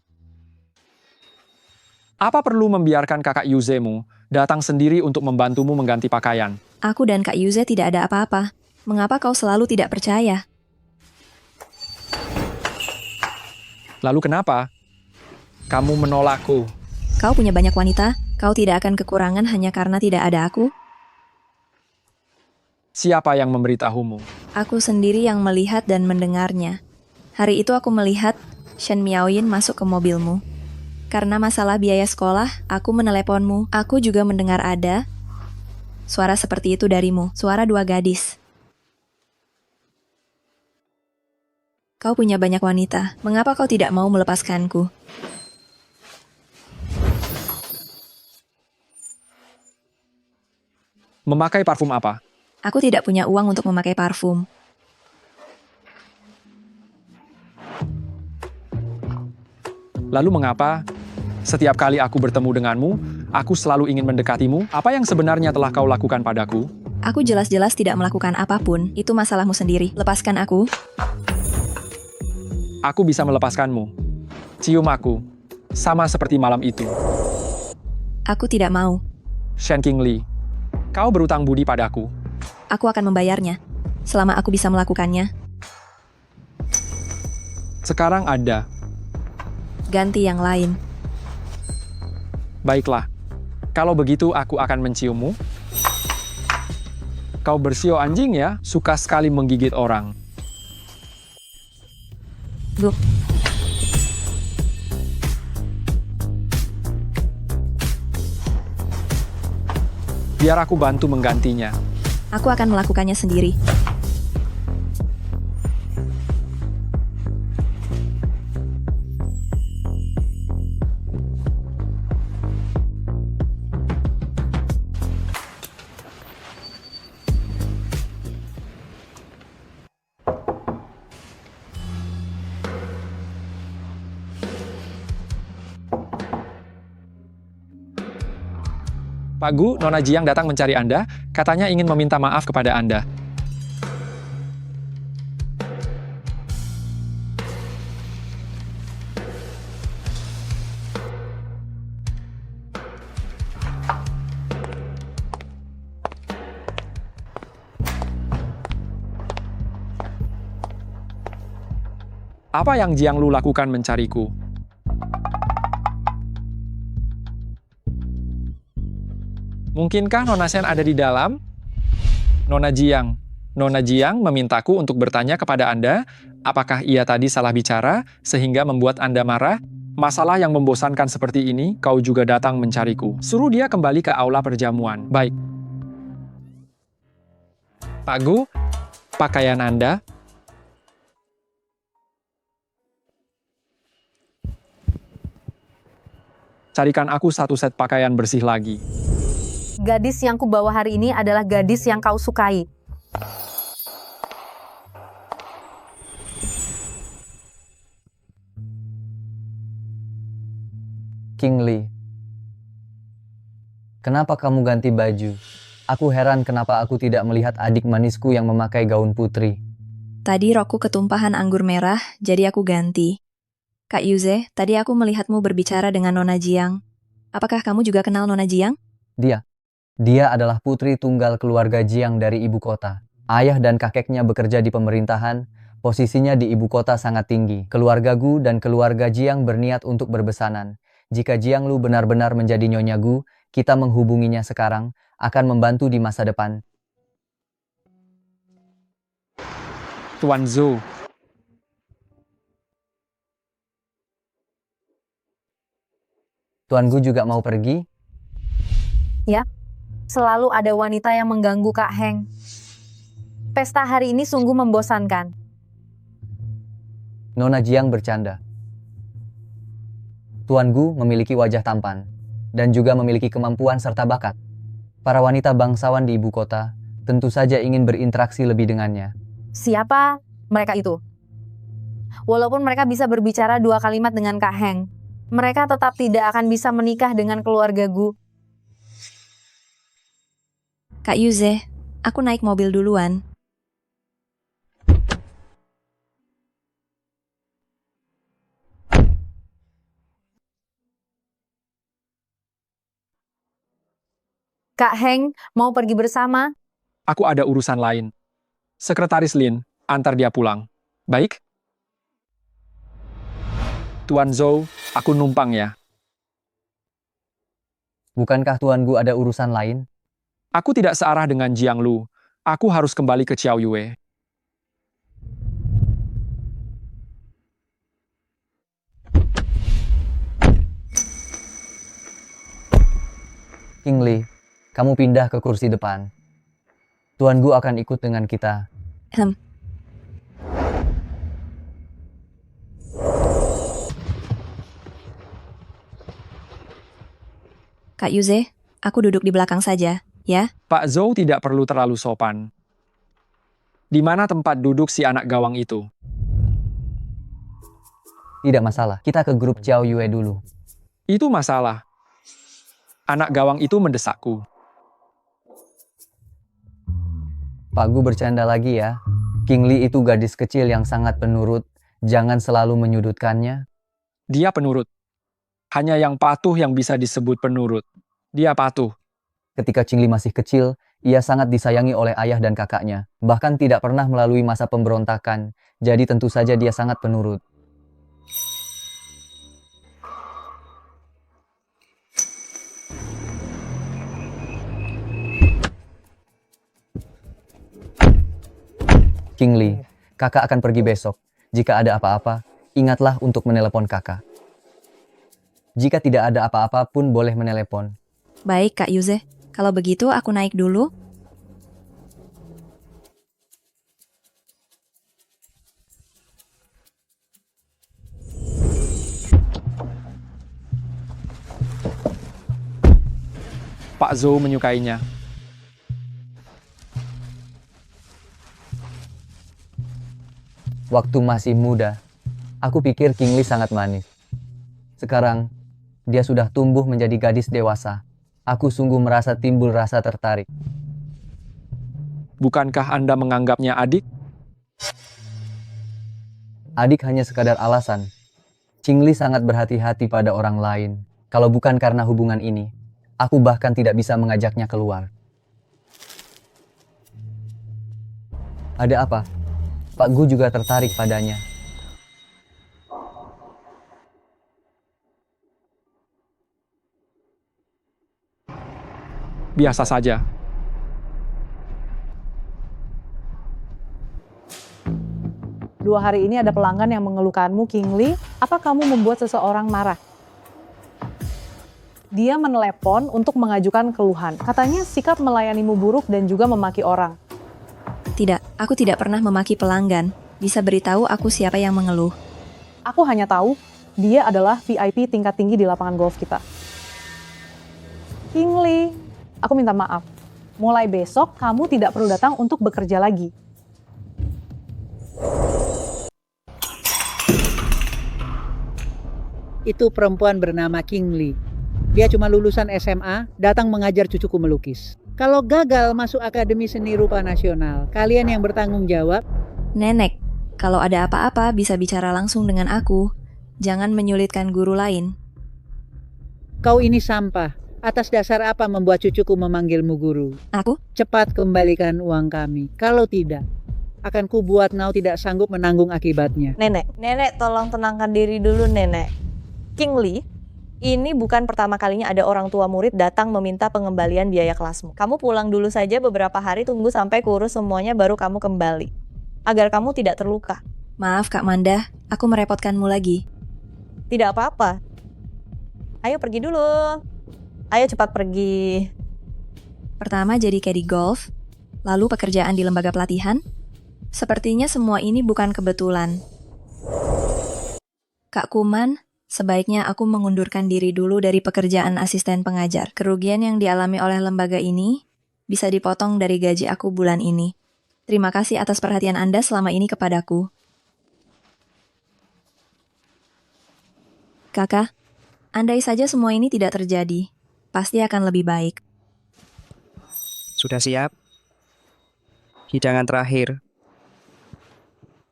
Apa perlu membiarkan kakak Yuzemu datang sendiri untuk membantumu mengganti pakaian? Aku dan Kak Yuze tidak ada apa-apa. Mengapa kau selalu tidak percaya? Lalu kenapa? Kamu menolakku. Kau punya banyak wanita, kau tidak akan kekurangan hanya karena tidak ada aku? Siapa yang memberitahumu? Aku sendiri yang melihat dan mendengarnya. Hari itu aku melihat Shen Miaoyin masuk ke mobilmu. Karena masalah biaya sekolah, aku meneleponmu. Aku juga mendengar ada suara seperti itu darimu, suara dua gadis. Kau punya banyak wanita, mengapa kau tidak mau melepaskanku? Memakai parfum apa? Aku tidak punya uang untuk memakai parfum. Lalu mengapa setiap kali aku bertemu denganmu, aku selalu ingin mendekatimu? Apa yang sebenarnya telah kau lakukan padaku? Aku jelas-jelas tidak melakukan apapun, itu masalahmu sendiri. Lepaskan aku. Aku bisa melepaskanmu. Cium aku, sama seperti malam itu. Aku tidak mau. Shen Qingli, kau berutang budi padaku. Aku akan membayarnya, selama aku bisa melakukannya. Sekarang ada. Ganti yang lain. Baiklah, kalau begitu aku akan menciummu. Kau bersio anjing ya, suka sekali menggigit orang. Go. Biar aku bantu menggantinya. Aku akan melakukannya sendiri. Pak Gu, Nona Jiang datang mencari Anda, katanya ingin meminta maaf kepada Anda. Apa yang Jianglu lakukan mencariku? Mungkinkah Nona Shen ada di dalam? Nona Jiang memintaku untuk bertanya kepada Anda, apakah ia tadi salah bicara sehingga membuat Anda marah? Masalah yang membosankan seperti ini, kau juga datang mencariku. Suruh dia kembali ke aula perjamuan. Baik. Pak Gu, pakaian Anda. Carikan aku satu set pakaian bersih lagi. Gadis yang kubawa hari ini adalah gadis yang kau sukai. King Lee. Kenapa kamu ganti baju? Aku heran kenapa aku tidak melihat adik manisku yang memakai gaun putri. Tadi rokku ketumpahan anggur merah, jadi aku ganti. Kak Yuze, tadi aku melihatmu berbicara dengan Nona Jiang. Apakah kamu juga kenal Nona Jiang? Dia adalah putri tunggal keluarga Jiang dari ibu kota. Ayah dan kakeknya bekerja di pemerintahan, posisinya di ibu kota sangat tinggi. Keluarga Gu dan keluarga Jiang berniat untuk berbesanan. Jika Jiang Lu benar-benar menjadi Nyonya Gu, kita menghubunginya sekarang, akan membantu di masa depan. Tuan Zhou, Tuan Gu juga mau pergi? Ya, selalu ada wanita yang mengganggu Kak Heng. Pesta hari ini sungguh membosankan. Nona Jiang bercanda. Tuan Gu memiliki wajah tampan, dan juga memiliki kemampuan serta bakat. Para wanita bangsawan di ibu kota tentu saja ingin berinteraksi lebih dengannya. Siapa mereka itu? Walaupun mereka bisa berbicara 2 kalimat dengan Kak Heng, mereka tetap tidak akan bisa menikah dengan keluarga Gu. Kak Yuze, aku naik mobil duluan. Kak Heng mau pergi bersama? aku ada urusan lain. Sekretaris Lin, antar dia pulang. Baik? Tuan Zhou, aku numpang ya. Bukankah Tuan Gu ada urusan lain? Aku tidak searah dengan Jiang Lu. Aku harus kembali ke Qiao Yue. King Lee, kamu pindah ke kursi depan. Tuan Gu akan ikut dengan kita. Kak Yuze, aku duduk di belakang saja, ya? Pak Zhou tidak perlu terlalu sopan. Di mana tempat duduk si anak gawang itu? Tidak masalah, kita ke grup Qiao Yue dulu. Itu masalah. Anak gawang itu mendesakku. Pak Gu bercanda lagi ya. King Lee itu gadis kecil yang sangat penurut. Jangan selalu menyudutkannya. Dia penurut. Hanya yang patuh yang bisa disebut penurut. Dia patuh. Ketika King Lee masih kecil, ia sangat disayangi oleh ayah dan kakaknya. Bahkan tidak pernah melalui masa pemberontakan. Jadi tentu saja dia sangat penurut. King Lee, kakak akan pergi besok. Jika ada apa-apa, ingatlah untuk menelepon kakak. Jika tidak ada apa-apa pun boleh menelepon. Baik, Kak Yuze. Kalau begitu, aku naik dulu. Pak Zhou menyukainya. Waktu masih muda, aku pikir King Lee sangat manis. Sekarang, dia sudah tumbuh menjadi gadis dewasa. Aku sungguh merasa timbul rasa tertarik. Bukankah Anda menganggapnya adik? Adik hanya sekadar alasan. King Lee sangat berhati-hati pada orang lain. Kalau bukan karena hubungan ini, aku bahkan tidak bisa mengajaknya keluar. Ada apa? Pak Gu juga tertarik padanya. Biasa saja. Dua hari ini ada pelanggan yang mengeluhkanmu, King Lee. Apa kamu membuat seseorang marah? Dia menelepon untuk mengajukan keluhan. Katanya sikap melayanimu buruk dan juga memaki orang. Tidak, aku tidak pernah memaki pelanggan. Bisa beritahu aku siapa yang mengeluh. Aku hanya tahu dia adalah VIP tingkat tinggi di lapangan golf kita. King Lee, aku minta maaf. Mulai besok kamu tidak perlu datang untuk bekerja lagi. Itu perempuan bernama Kingli. Dia cuma lulusan SMA, datang mengajar cucuku melukis. Kalau gagal masuk Akademi Seni Rupa Nasional, kalian yang bertanggung jawab. Nenek, kalau ada apa-apa bisa bicara langsung dengan aku. Jangan menyulitkan guru lain. Kau ini sampah. Atas dasar apa membuat cucuku memanggilmu guru? Aku? Cepat kembalikan uang kami. Kalau tidak, akan kubuat kau tidak sanggup menanggung akibatnya. Nenek tolong tenangkan diri dulu nenek. Kingli, ini bukan pertama kalinya ada orang tua murid datang meminta pengembalian biaya kelasmu. Kamu pulang dulu saja beberapa hari, tunggu sampai kurus semuanya baru kamu kembali. Agar kamu tidak terluka. Maaf Kak Manda, aku merepotkanmu lagi. Tidak apa-apa. Ayo pergi dulu. Ayo cepat pergi. Pertama jadi caddy golf, lalu pekerjaan di lembaga pelatihan. Sepertinya semua ini bukan kebetulan. Kak Kuman, sebaiknya aku mengundurkan diri dulu dari pekerjaan asisten pengajar. Kerugian yang dialami oleh lembaga ini bisa dipotong dari gaji aku bulan ini. Terima kasih atas perhatian Anda selama ini kepadaku. Kakak, andai saja semua ini tidak terjadi, pasti akan lebih baik. Sudah siap? Hidangan terakhir.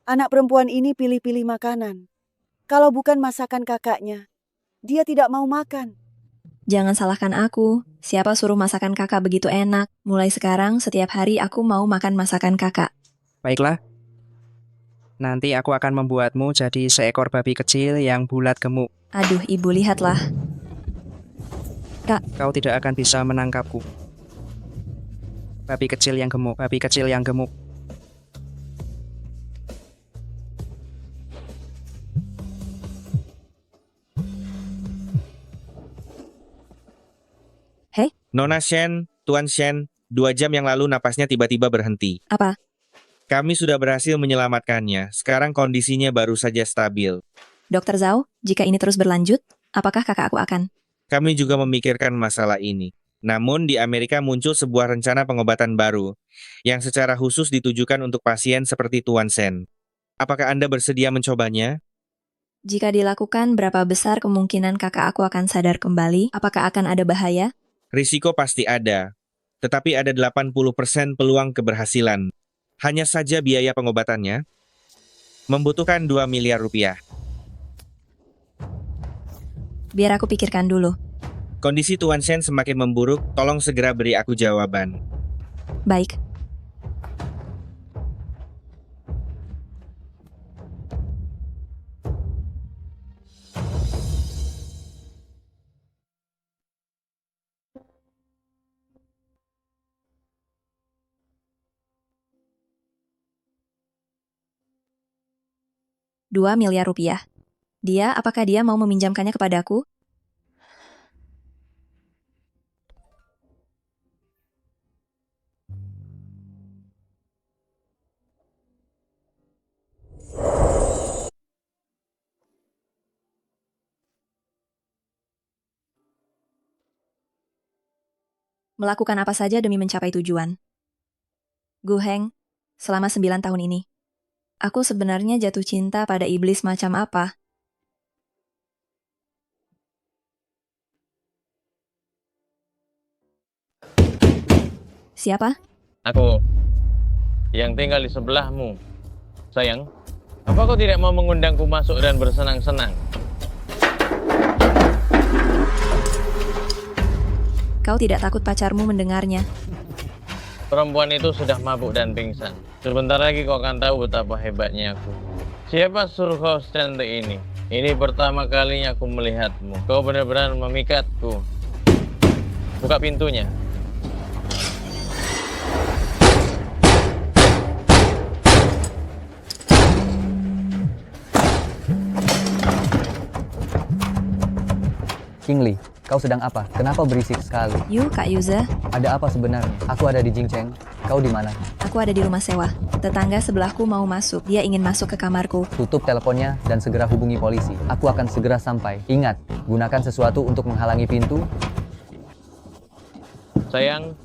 Anak perempuan ini pilih-pilih makanan. Kalau bukan masakan kakaknya, dia tidak mau makan. Jangan salahkan aku. Siapa suruh masakan kakak begitu enak? Mulai sekarang, setiap hari aku mau makan masakan kakak. Baiklah. Nanti aku akan membuatmu jadi seekor babi kecil yang bulat gemuk. Aduh, ibu lihatlah. Kak, kau tidak akan bisa menangkapku. Babi kecil yang gemuk, babi kecil yang gemuk. Hei? Nona Shen, Tuan Shen, 2 jam yang lalu napasnya tiba-tiba berhenti. Apa? Kami sudah berhasil menyelamatkannya. Sekarang kondisinya baru saja stabil. Dokter Zhao, jika ini terus berlanjut, apakah kakak aku akan? Kami juga memikirkan masalah ini. Namun di Amerika muncul sebuah rencana pengobatan baru yang secara khusus ditujukan untuk pasien seperti Tuan Shen. Apakah Anda bersedia mencobanya? Jika dilakukan, berapa besar kemungkinan kakak aku akan sadar kembali? Apakah akan ada bahaya? Risiko pasti ada, tetapi ada 80% peluang keberhasilan. Hanya saja biaya pengobatannya membutuhkan 2 miliar rupiah. Biar aku pikirkan dulu. Kondisi Tuan Shen semakin memburuk, tolong segera beri aku jawaban. Baik. $2 miliar. Apakah dia mau meminjamkannya kepadaku? Melakukan apa saja demi mencapai tujuan. Gu Heng, selama 9 tahun ini, aku sebenarnya jatuh cinta pada iblis macam apa? Siapa? Aku, yang tinggal di sebelahmu. Sayang, apa kau tidak mau mengundangku masuk dan bersenang-senang? Kau tidak takut pacarmu mendengarnya? Perempuan itu sudah mabuk dan pingsan. Sebentar lagi kau akan tahu betapa hebatnya aku. Siapa suruh kau secantik ini? Ini pertama kalinya aku melihatmu. Kau benar-benar memikatku. Buka pintunya. Kingli, kau sedang apa? Kenapa berisik sekali? Yuk, Kak Yuza. Ada apa sebenarnya? Aku ada di Jingcheng. Kau di mana? Aku ada di rumah sewa. Tetangga sebelahku mau masuk. Dia ingin masuk ke kamarku. Tutup teleponnya dan segera hubungi polisi. Aku akan segera sampai. Ingat, gunakan sesuatu untuk menghalangi pintu. Sayang,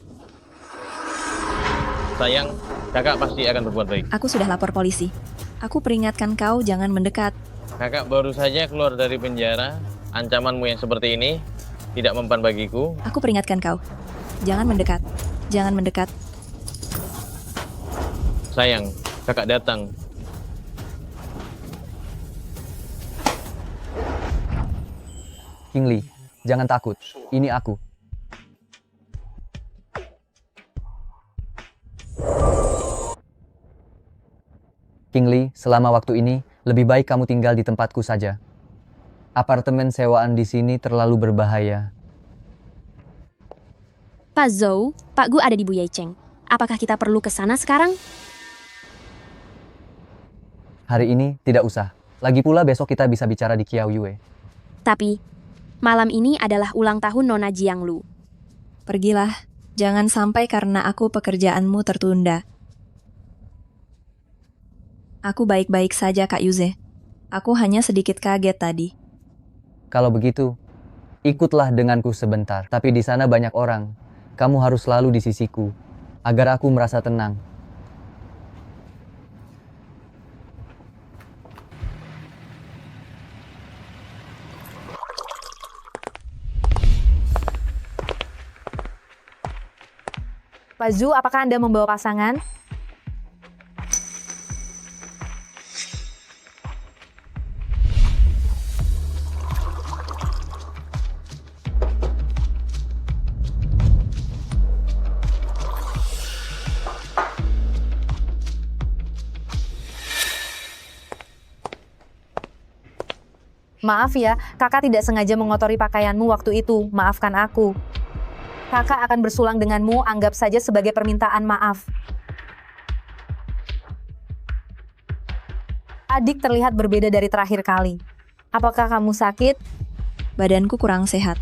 kakak pasti akan berbuat baik. Aku sudah lapor polisi. Aku peringatkan kau jangan mendekat. Kakak baru saja keluar dari penjara. Ancamanmu yang seperti ini tidak mempan bagiku. Aku peringatkan kau. Jangan mendekat. Jangan mendekat. Sayang, kakak datang. King Lee, jangan takut. Ini aku. King Lee, selama waktu ini, lebih baik kamu tinggal di tempatku saja. Apartemen sewaan di sini terlalu berbahaya. Pak Zhou, Pak Gu ada di Bu Yaicheng. Apakah kita perlu ke sana sekarang? Hari ini tidak usah. Lagi pula besok kita bisa bicara di Qiao Yue. Tapi, malam ini adalah ulang tahun Nona Jianglu. Pergilah. Jangan sampai karena aku pekerjaanmu tertunda. Aku baik-baik saja, Kak Yuze. Aku hanya sedikit kaget tadi. Kalau begitu, ikutlah denganku sebentar. Tapi di sana banyak orang. Kamu harus selalu di sisiku, agar aku merasa tenang. Pak Zhu, apakah Anda membawa pasangan? Maaf ya, kakak tidak sengaja mengotori pakaianmu waktu itu. Maafkan aku. Kakak akan bersulang denganmu, anggap saja sebagai permintaan maaf. Adik terlihat berbeda dari terakhir kali. Apakah kamu sakit? Badanku kurang sehat.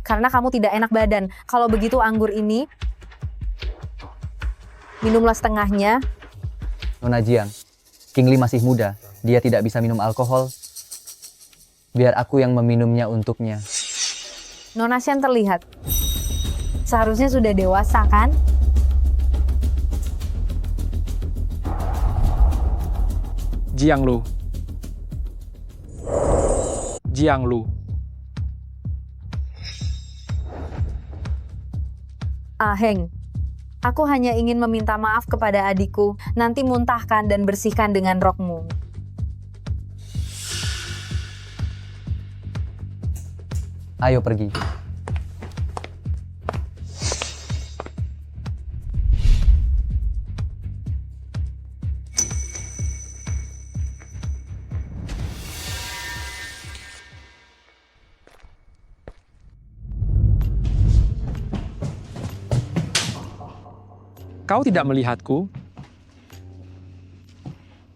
Karena kamu tidak enak badan. Kalau begitu anggur ini, minumlah setengahnya. Nona Jiang, King Lee masih muda. Dia tidak bisa minum alkohol. Biar aku yang meminumnya untuknya. Nona Shen terlihat. Seharusnya sudah dewasa, kan? Jianglu. Jianglu. Heng. Aku hanya ingin meminta maaf kepada adikku. Nanti muntahkan dan bersihkan dengan rokmu. Ayo pergi. Kau tidak melihatku?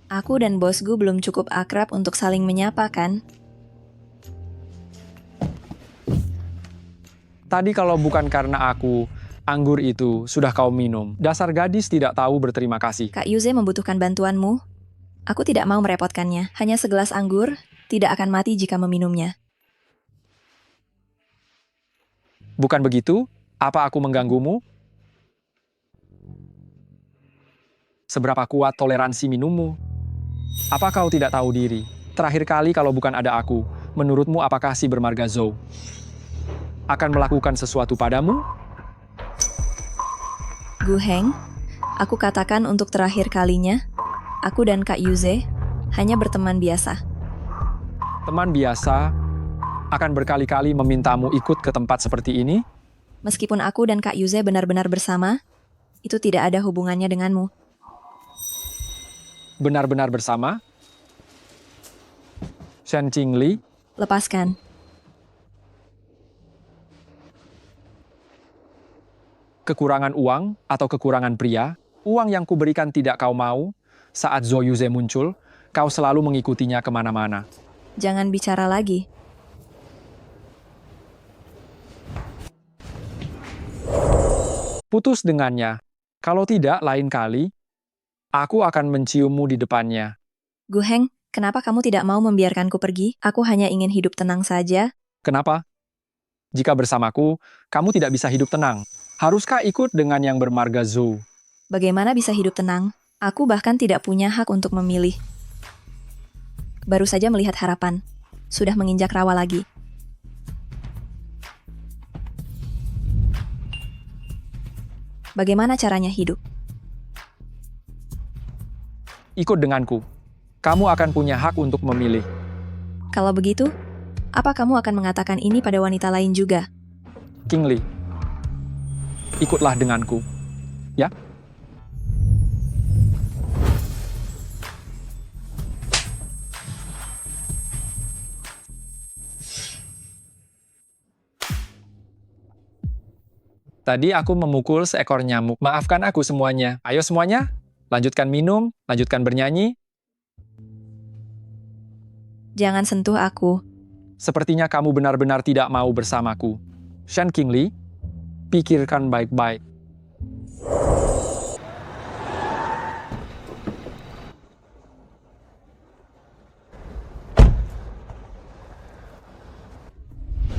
Aku dan bosku belum cukup akrab untuk saling menyapa, kan? Tadi kalau bukan karena aku, anggur itu sudah kau minum. Dasar gadis tidak tahu berterima kasih. Kak Yuze membutuhkan bantuanmu. Aku tidak mau merepotkannya. Hanya segelas anggur, tidak akan mati jika meminumnya. Bukan begitu? Apa aku mengganggumu? Seberapa kuat toleransi minummu? Apa kau tidak tahu diri? Terakhir kali kalau bukan ada aku, menurutmu apakah si bermarga Zhou akan melakukan sesuatu padamu? Gu Heng, aku katakan untuk terakhir kalinya, aku dan Kak Yuze hanya berteman biasa. Teman biasa akan berkali-kali memintamu ikut ke tempat seperti ini? Meskipun aku dan Kak Yuze benar-benar bersama, itu tidak ada hubungannya denganmu. Benar-benar bersama? Shen Qingli? Lepaskan. Kekurangan uang atau kekurangan pria, uang yang kuberikan tidak kau mau, saat Zhou Yuze muncul, kau selalu mengikutinya kemana-mana. Jangan bicara lagi. Putus dengannya. Kalau tidak, lain kali, aku akan menciummu di depannya. Gu Heng, kenapa kamu tidak mau membiarkanku pergi? Aku hanya ingin hidup tenang saja. Kenapa? Jika bersamaku, kamu tidak bisa hidup tenang. Haruskah ikut dengan yang bermarga Zhou? Bagaimana bisa hidup tenang? Aku bahkan tidak punya hak untuk memilih. Baru saja melihat harapan. sudah menginjak rawa lagi. Bagaimana caranya hidup? Ikut denganku. Kamu akan punya hak untuk memilih. Kalau begitu, apa kamu akan mengatakan ini pada wanita lain juga? Kingli, ikutlah denganku. Ya? Tadi aku memukul seekor nyamuk. Maafkan aku semuanya. Ayo semuanya, lanjutkan minum, lanjutkan bernyanyi. Jangan sentuh aku. Sepertinya kamu benar-benar tidak mau bersamaku. Shen Kingli, pikirkan baik-baik.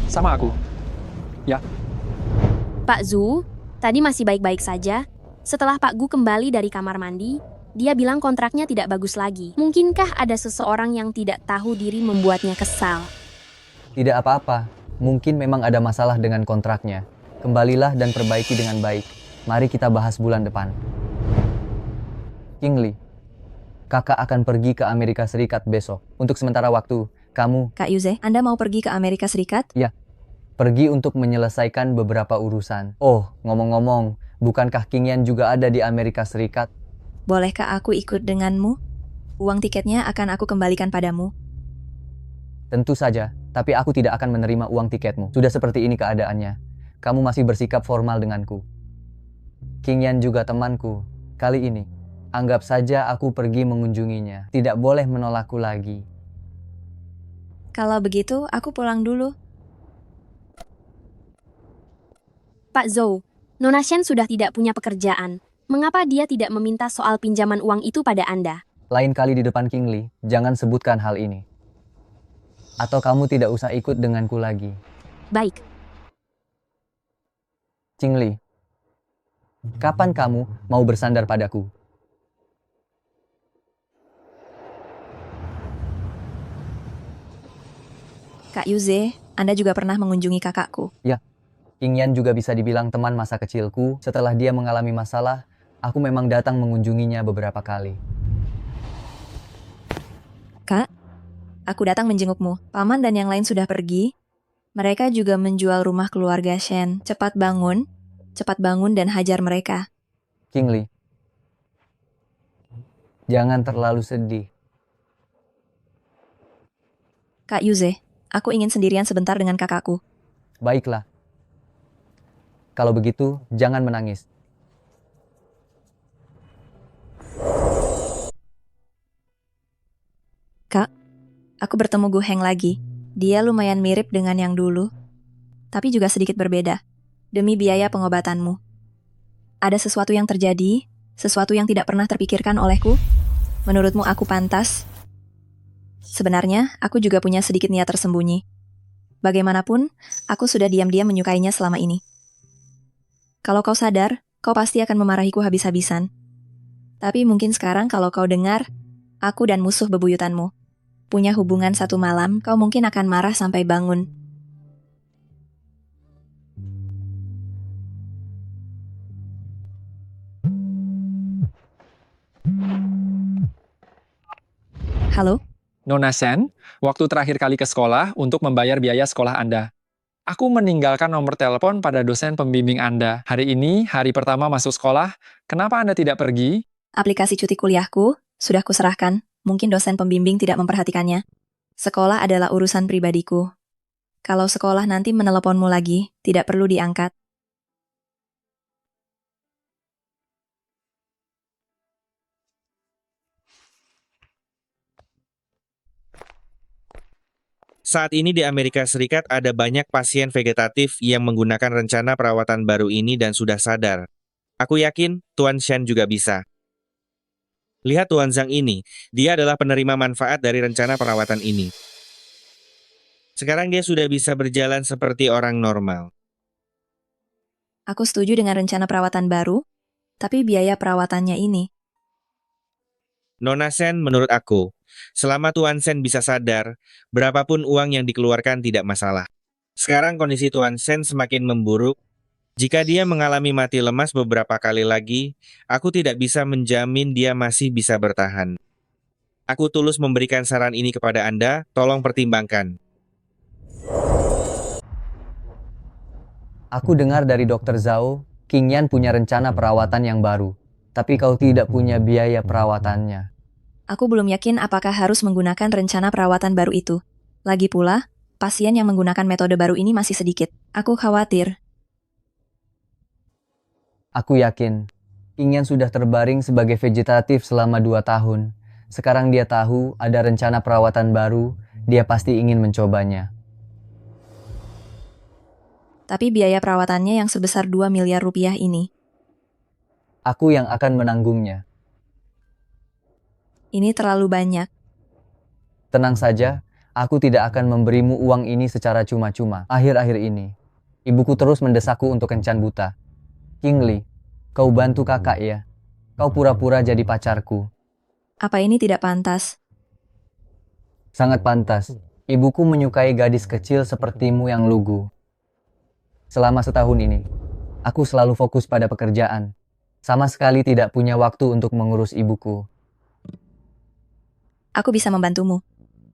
Sama aku. Ya. Pak Zhu, tadi masih baik-baik saja. Setelah Pak Gu kembali dari kamar mandi, dia bilang kontraknya tidak bagus lagi. Mungkinkah ada seseorang yang tidak tahu diri membuatnya kesal? Tidak apa-apa, mungkin memang ada masalah dengan kontraknya. Kembalilah dan perbaiki dengan baik. Mari kita bahas bulan depan. Kingli, kakak akan pergi ke Amerika Serikat besok. Untuk sementara waktu, kamu... Kak Yuze, Anda mau pergi ke Amerika Serikat? Ya, pergi untuk menyelesaikan beberapa urusan. Oh, ngomong-ngomong, bukankah Qingyan juga ada di Amerika Serikat? Bolehkah aku ikut denganmu? Uang tiketnya akan aku kembalikan padamu. Tentu saja, tapi aku tidak akan menerima uang tiketmu. Sudah seperti ini keadaannya. Kamu masih bersikap formal denganku. Qingyan juga temanku. Kali ini, anggap saja aku pergi mengunjunginya. Tidak boleh menolakku lagi. Kalau begitu, aku pulang dulu. Pak Zhou, Nona Shen sudah tidak punya pekerjaan. Mengapa dia tidak meminta soal pinjaman uang itu pada Anda? Lain kali di depan Kingli, jangan sebutkan hal ini. Atau kamu tidak usah ikut denganku lagi. Baik. Qingli, kapan kamu mau bersandar padaku? Kak Yuze, Anda juga pernah mengunjungi kakakku. Ya, Qingyan juga bisa dibilang teman masa kecilku. Setelah dia mengalami masalah, aku memang datang mengunjunginya beberapa kali. Kak, aku datang menjengukmu. Paman dan yang lain sudah pergi. Mereka juga menjual rumah keluarga Shen. Cepat bangun dan hajar mereka. Kingli, jangan terlalu sedih. Kak Yuze, aku ingin sendirian sebentar dengan kakakku. Baiklah. Kalau begitu, jangan menangis. Kak, aku bertemu Gu Heng lagi. Dia lumayan mirip dengan yang dulu, tapi juga sedikit berbeda. Demi biaya pengobatanmu. Ada sesuatu yang terjadi, sesuatu yang tidak pernah terpikirkan olehku. Menurutmu aku pantas? Sebenarnya, aku juga punya sedikit niat tersembunyi. Bagaimanapun, aku sudah diam-diam menyukainya selama ini. Kalau kau sadar, kau pasti akan memarahiku habis-habisan. Tapi mungkin sekarang kalau kau dengar, aku dan musuh bebuyutanmu punya hubungan satu malam, kau mungkin akan marah sampai bangun. Halo? Nona Shen, waktu terakhir kali ke sekolah untuk membayar biaya sekolah Anda. Aku meninggalkan nomor telepon pada dosen pembimbing Anda. Hari ini, hari pertama masuk sekolah, kenapa Anda tidak pergi? Aplikasi cuti kuliahku sudah kuserahkan. Mungkin dosen pembimbing tidak memperhatikannya. Sekolah adalah urusan pribadiku. Kalau sekolah nanti meneleponmu lagi, tidak perlu diangkat. Saat ini di Amerika Serikat ada banyak pasien vegetatif yang menggunakan rencana perawatan baru ini dan sudah sadar. Aku yakin Tuan Shen juga bisa. Lihat Tuan Zhang ini, dia adalah penerima manfaat dari rencana perawatan ini. Sekarang dia sudah bisa berjalan seperti orang normal. Aku setuju dengan rencana perawatan baru, tapi biaya perawatannya ini. Nona Shen, menurut aku, Selama Tuan Sen bisa sadar, berapapun uang yang dikeluarkan tidak masalah. Sekarang kondisi Tuan Sen semakin memburuk. Jika dia mengalami mati lemas beberapa kali lagi, aku tidak bisa menjamin dia masih bisa bertahan. Aku tulus memberikan saran ini kepada Anda, tolong pertimbangkan. Aku dengar dari Dr. Zhao, King Yan punya rencana perawatan yang baru. Tapi kau tidak punya biaya perawatannya. Aku belum yakin apakah harus menggunakan rencana perawatan baru itu. Lagi pula, pasien yang menggunakan metode baru ini masih sedikit. Aku khawatir. Aku yakin, King Yan sudah terbaring sebagai vegetatif selama 2 tahun. Sekarang dia tahu ada rencana perawatan baru, dia pasti ingin mencobanya. Tapi biaya perawatannya yang sebesar 2 miliar rupiah ini, aku yang akan menanggungnya. Ini terlalu banyak. Tenang saja, aku tidak akan memberimu uang ini secara cuma-cuma. Akhir-akhir ini, ibuku terus mendesakku untuk kencan buta. King Li, kau bantu kakak ya. Kau pura-pura jadi pacarku. Apa ini tidak pantas? Sangat pantas. Ibuku menyukai gadis kecil sepertimu yang lugu. Selama setahun ini, aku selalu fokus pada pekerjaan. Sama sekali tidak punya waktu untuk mengurus ibuku. Aku bisa membantumu.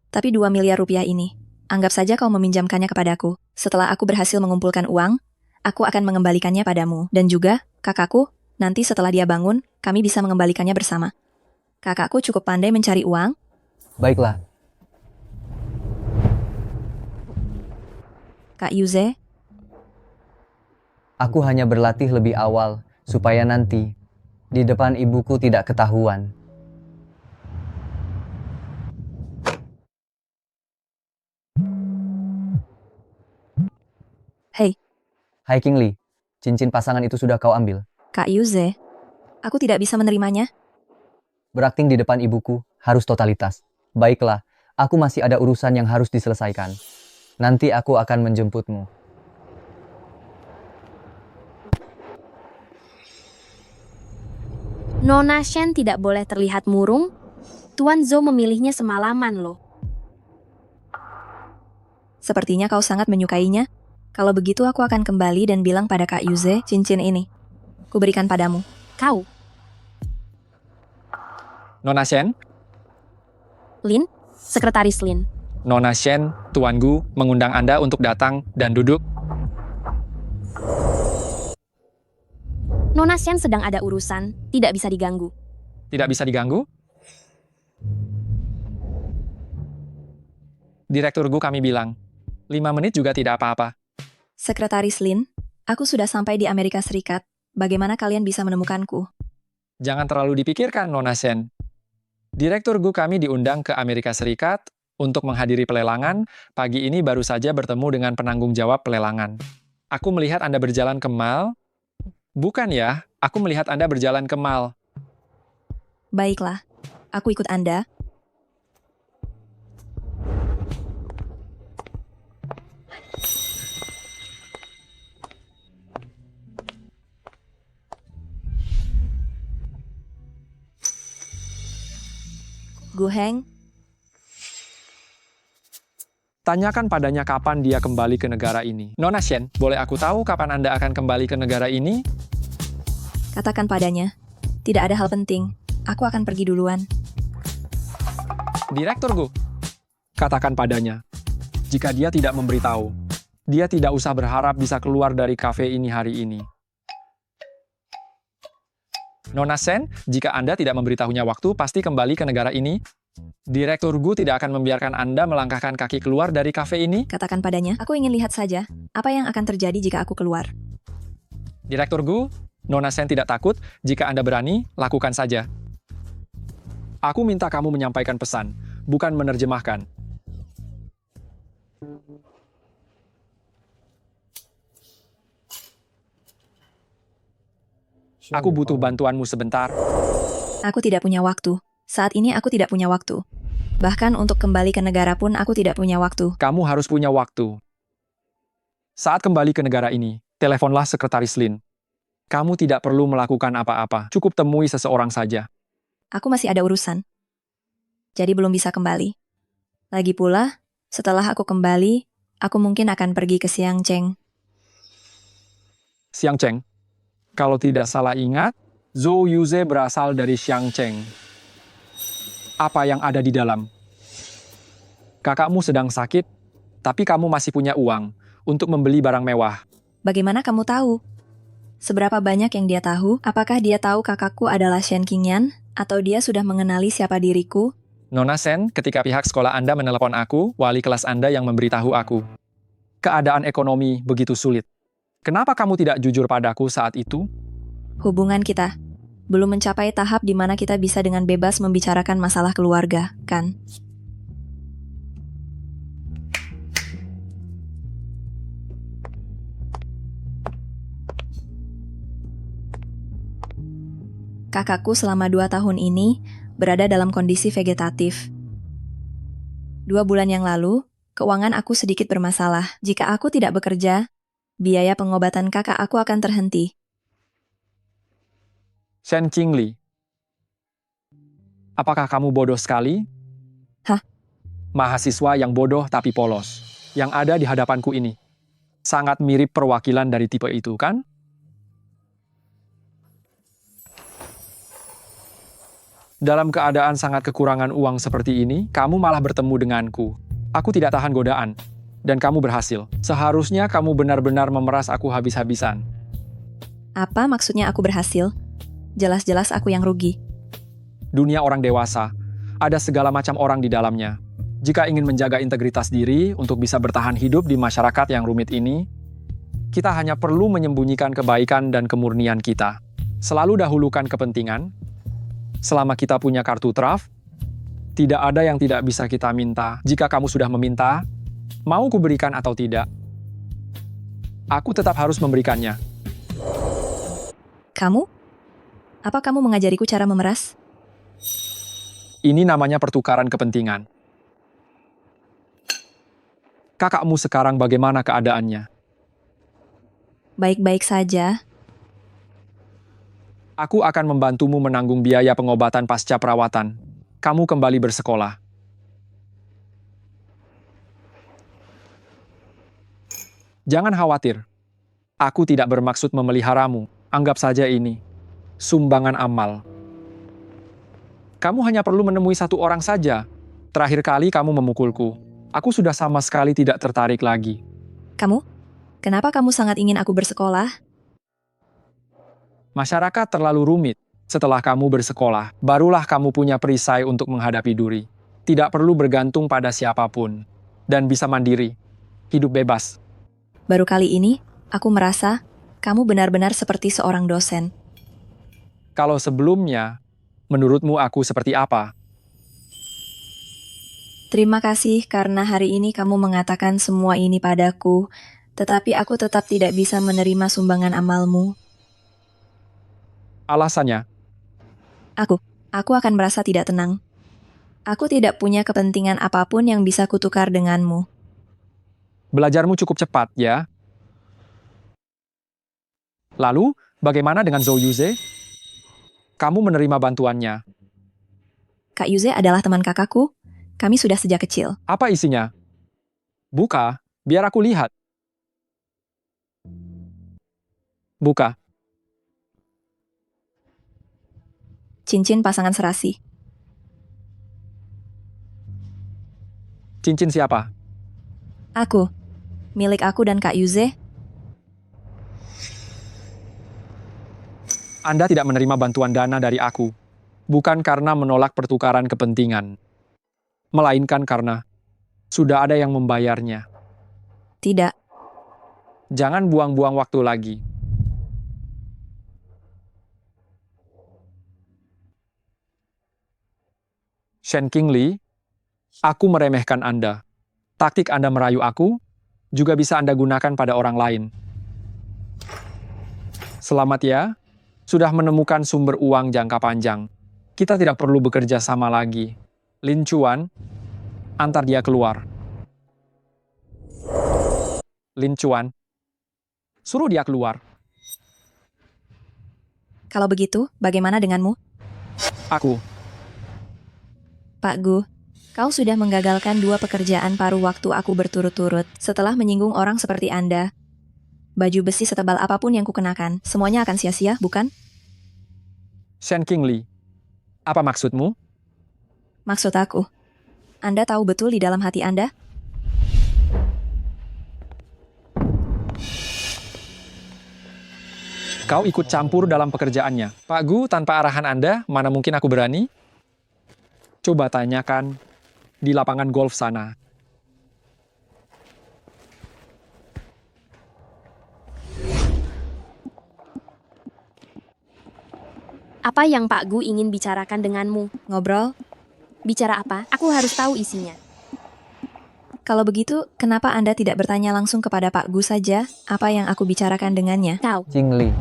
Tapi 2 miliar rupiah ini, anggap saja kau meminjamkannya kepadaku. Setelah aku berhasil mengumpulkan uang, aku akan mengembalikannya padamu. Dan juga, kakakku, nanti setelah dia bangun, kami bisa mengembalikannya bersama. Kakakku cukup pandai mencari uang. Baiklah. Kak Yuze, aku hanya berlatih lebih awal, supaya nanti, di depan ibuku tidak ketahuan. Hei. Hai King Li, cincin pasangan itu sudah kau ambil. Kak Yuze, aku tidak bisa menerimanya. Berakting di depan ibuku harus totalitas. Baiklah, aku masih ada urusan yang harus diselesaikan. Nanti aku akan menjemputmu. Nona Shen tidak boleh terlihat murung. Tuan Zhou memilihnya semalaman loh. Sepertinya kau sangat menyukainya. Kalau begitu aku akan kembali dan bilang pada Kak Yuze, cincin ini kuberikan padamu. Kau. Nona Shen? Lin, Sekretaris Lin. Nona Shen, Tuan Gu mengundang Anda untuk datang dan duduk. Nona Shen sedang ada urusan, tidak bisa diganggu. Tidak bisa diganggu? Direktur Gu kami bilang, 5 menit juga tidak apa-apa. Sekretaris Lin, aku sudah sampai di Amerika Serikat. Bagaimana kalian bisa menemukanku? Jangan terlalu dipikirkan, Nona Shen. Direktur Gu kami diundang ke Amerika Serikat untuk menghadiri pelelangan. Pagi ini baru saja bertemu dengan penanggung jawab pelelangan. Aku melihat Anda berjalan ke mall. Bukan ya, aku melihat Anda berjalan ke mall. Baiklah, aku ikut Anda. Gu Heng, tanyakan padanya kapan dia kembali ke negara ini. Nona Shen, boleh aku tahu kapan Anda akan kembali ke negara ini? katakan padanya. Tidak ada hal penting. Aku akan pergi duluan. Direktur Gu, katakan padanya. Jika dia tidak memberitahu, dia tidak usah berharap bisa keluar dari kafe ini hari ini. Nona Shen, jika Anda tidak memberitahunya waktu, pasti kembali ke negara ini. Direktur Gu tidak akan membiarkan Anda melangkahkan kaki keluar dari kafe ini. Katakan padanya, aku ingin lihat saja apa yang akan terjadi jika aku keluar. Direktur Gu, Nona Shen tidak takut. Jika Anda berani, lakukan saja. Aku minta kamu menyampaikan pesan, bukan menerjemahkan. Aku butuh bantuanmu sebentar. Aku tidak punya waktu. Saat ini aku tidak punya waktu. Bahkan untuk kembali ke negara pun aku tidak punya waktu. Kamu harus punya waktu. Saat kembali ke negara ini, teleponlah Sekretaris Lin. Kamu tidak perlu melakukan apa-apa. Cukup temui seseorang saja. Aku masih ada urusan. jadi belum bisa kembali. Lagi pula, setelah aku kembali, aku mungkin akan pergi ke Xiangcheng. Xiangcheng. Kalau tidak salah ingat, Zhou Yuze berasal dari Xiangcheng. Apa yang ada di dalam? Kakakmu sedang sakit, tapi kamu masih punya uang untuk membeli barang mewah. Bagaimana kamu tahu? Seberapa banyak yang dia tahu? Apakah dia tahu kakakku adalah Shen Qingyan? Atau dia sudah mengenali siapa diriku? Nona Sen, ketika pihak sekolah Anda menelepon aku, wali kelas Anda yang memberitahu aku. Keadaan ekonomi begitu sulit. Kenapa kamu tidak jujur padaku saat itu? Hubungan kita belum mencapai tahap di mana kita bisa dengan bebas membicarakan masalah keluarga, kan? Kakakku selama 2 tahun ini berada dalam kondisi vegetatif. 2 bulan yang lalu, keuangan aku sedikit bermasalah. Jika aku tidak bekerja, biaya pengobatan kakak aku akan terhenti. Shen Qingli, apakah kamu bodoh sekali? Hah? Mahasiswa yang bodoh tapi polos, yang ada di hadapanku ini. Sangat mirip perwakilan dari tipe itu, kan? Dalam keadaan sangat kekurangan uang seperti ini, kamu malah bertemu denganku. Aku tidak tahan godaan, dan kamu berhasil. Seharusnya kamu benar-benar memeras aku habis-habisan. Apa maksudnya aku berhasil? Jelas-jelas aku yang rugi. Dunia orang dewasa, ada segala macam orang di dalamnya. Jika ingin menjaga integritas diri untuk bisa bertahan hidup di masyarakat yang rumit ini, kita hanya perlu menyembunyikan kebaikan dan kemurnian kita. Selalu dahulukan kepentingan. Selama kita punya kartu traf, tidak ada yang tidak bisa kita minta. Jika kamu sudah meminta, mau kuberikan atau tidak, aku tetap harus memberikannya. Kamu? Apa kamu mengajariku cara memeras? Ini namanya pertukaran kepentingan. Kakakmu sekarang bagaimana keadaannya? Baik-baik saja. Aku akan membantumu menanggung biaya pengobatan pasca perawatan. Kamu kembali bersekolah. Jangan khawatir. Aku tidak bermaksud memeliharamu. Anggap saja ini sumbangan amal. Kamu hanya perlu menemui 1 orang saja. Terakhir kali kamu memukulku. Aku sudah sama sekali tidak tertarik lagi. Kamu? Kenapa kamu sangat ingin aku bersekolah? Masyarakat terlalu rumit. Setelah kamu bersekolah, barulah kamu punya perisai untuk menghadapi duri. Tidak perlu bergantung pada siapapun. Dan bisa mandiri. Hidup bebas. Baru kali ini, aku merasa kamu benar-benar seperti seorang dosen. Kalau sebelumnya, menurutmu aku seperti apa? Terima kasih karena hari ini kamu mengatakan semua ini padaku, tetapi aku tetap tidak bisa menerima sumbangan amalmu. Alasannya? Aku akan merasa tidak tenang. Aku tidak punya kepentingan apapun yang bisa kutukar denganmu. Belajarmu cukup cepat, ya? Lalu, bagaimana dengan Zhou Yuze? Kamu menerima bantuannya. Kak Yuze adalah teman kakakku. Kami sudah sejak kecil. Apa isinya? Buka, biar aku lihat. Buka. Cincin pasangan serasi. Cincin siapa? Aku. Milik aku dan Kak Yuze. Anda tidak menerima bantuan dana dari aku, bukan karena menolak pertukaran kepentingan, melainkan karena sudah ada yang membayarnya. Tidak. Jangan buang-buang waktu lagi. Shen Qingli, aku meremehkan Anda. Taktik Anda merayu aku juga bisa Anda gunakan pada orang lain. Selamat ya. Sudah menemukan sumber uang jangka panjang. Kita tidak perlu bekerja sama lagi. Lin Chuan, antar dia keluar. Lin Chuan, suruh dia keluar. Kalau begitu, bagaimana denganmu? Aku. Pak Gu, kau sudah menggagalkan 2 pekerjaan paruh waktu aku berturut-turut setelah menyinggung orang seperti Anda. Baju besi setebal apapun yang kukenakan, semuanya akan sia-sia, bukan? Shen Qingli, apa maksudmu? Maksud aku, Anda tahu betul di dalam hati Anda? Kau ikut campur dalam pekerjaannya. Pak Gu, tanpa arahan Anda, mana mungkin aku berani? Coba tanyakan di lapangan golf sana. Apa yang Pak Gu ingin bicarakan denganmu? Ngobrol? Bicara apa? Aku harus tahu isinya. Kalau begitu, kenapa Anda tidak bertanya langsung kepada Pak Gu saja apa yang aku bicarakan dengannya? Kau. Qingli.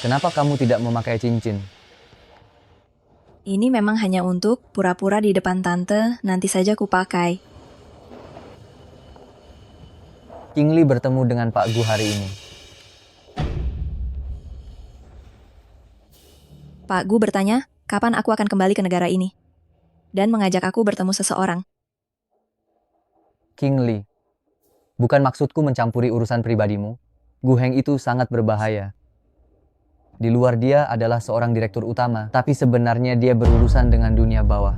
Kenapa kamu tidak memakai cincin? Ini memang hanya untuk pura-pura di depan tante, nanti saja kupakai. Qingli bertemu dengan Pak Gu hari ini. Pak Gu bertanya, kapan aku akan kembali ke negara ini? Dan mengajak aku bertemu seseorang. Qingli, bukan maksudku mencampuri urusan pribadimu. Gu Heng itu sangat berbahaya. Di luar dia adalah seorang direktur utama, tapi sebenarnya dia berurusan dengan dunia bawah.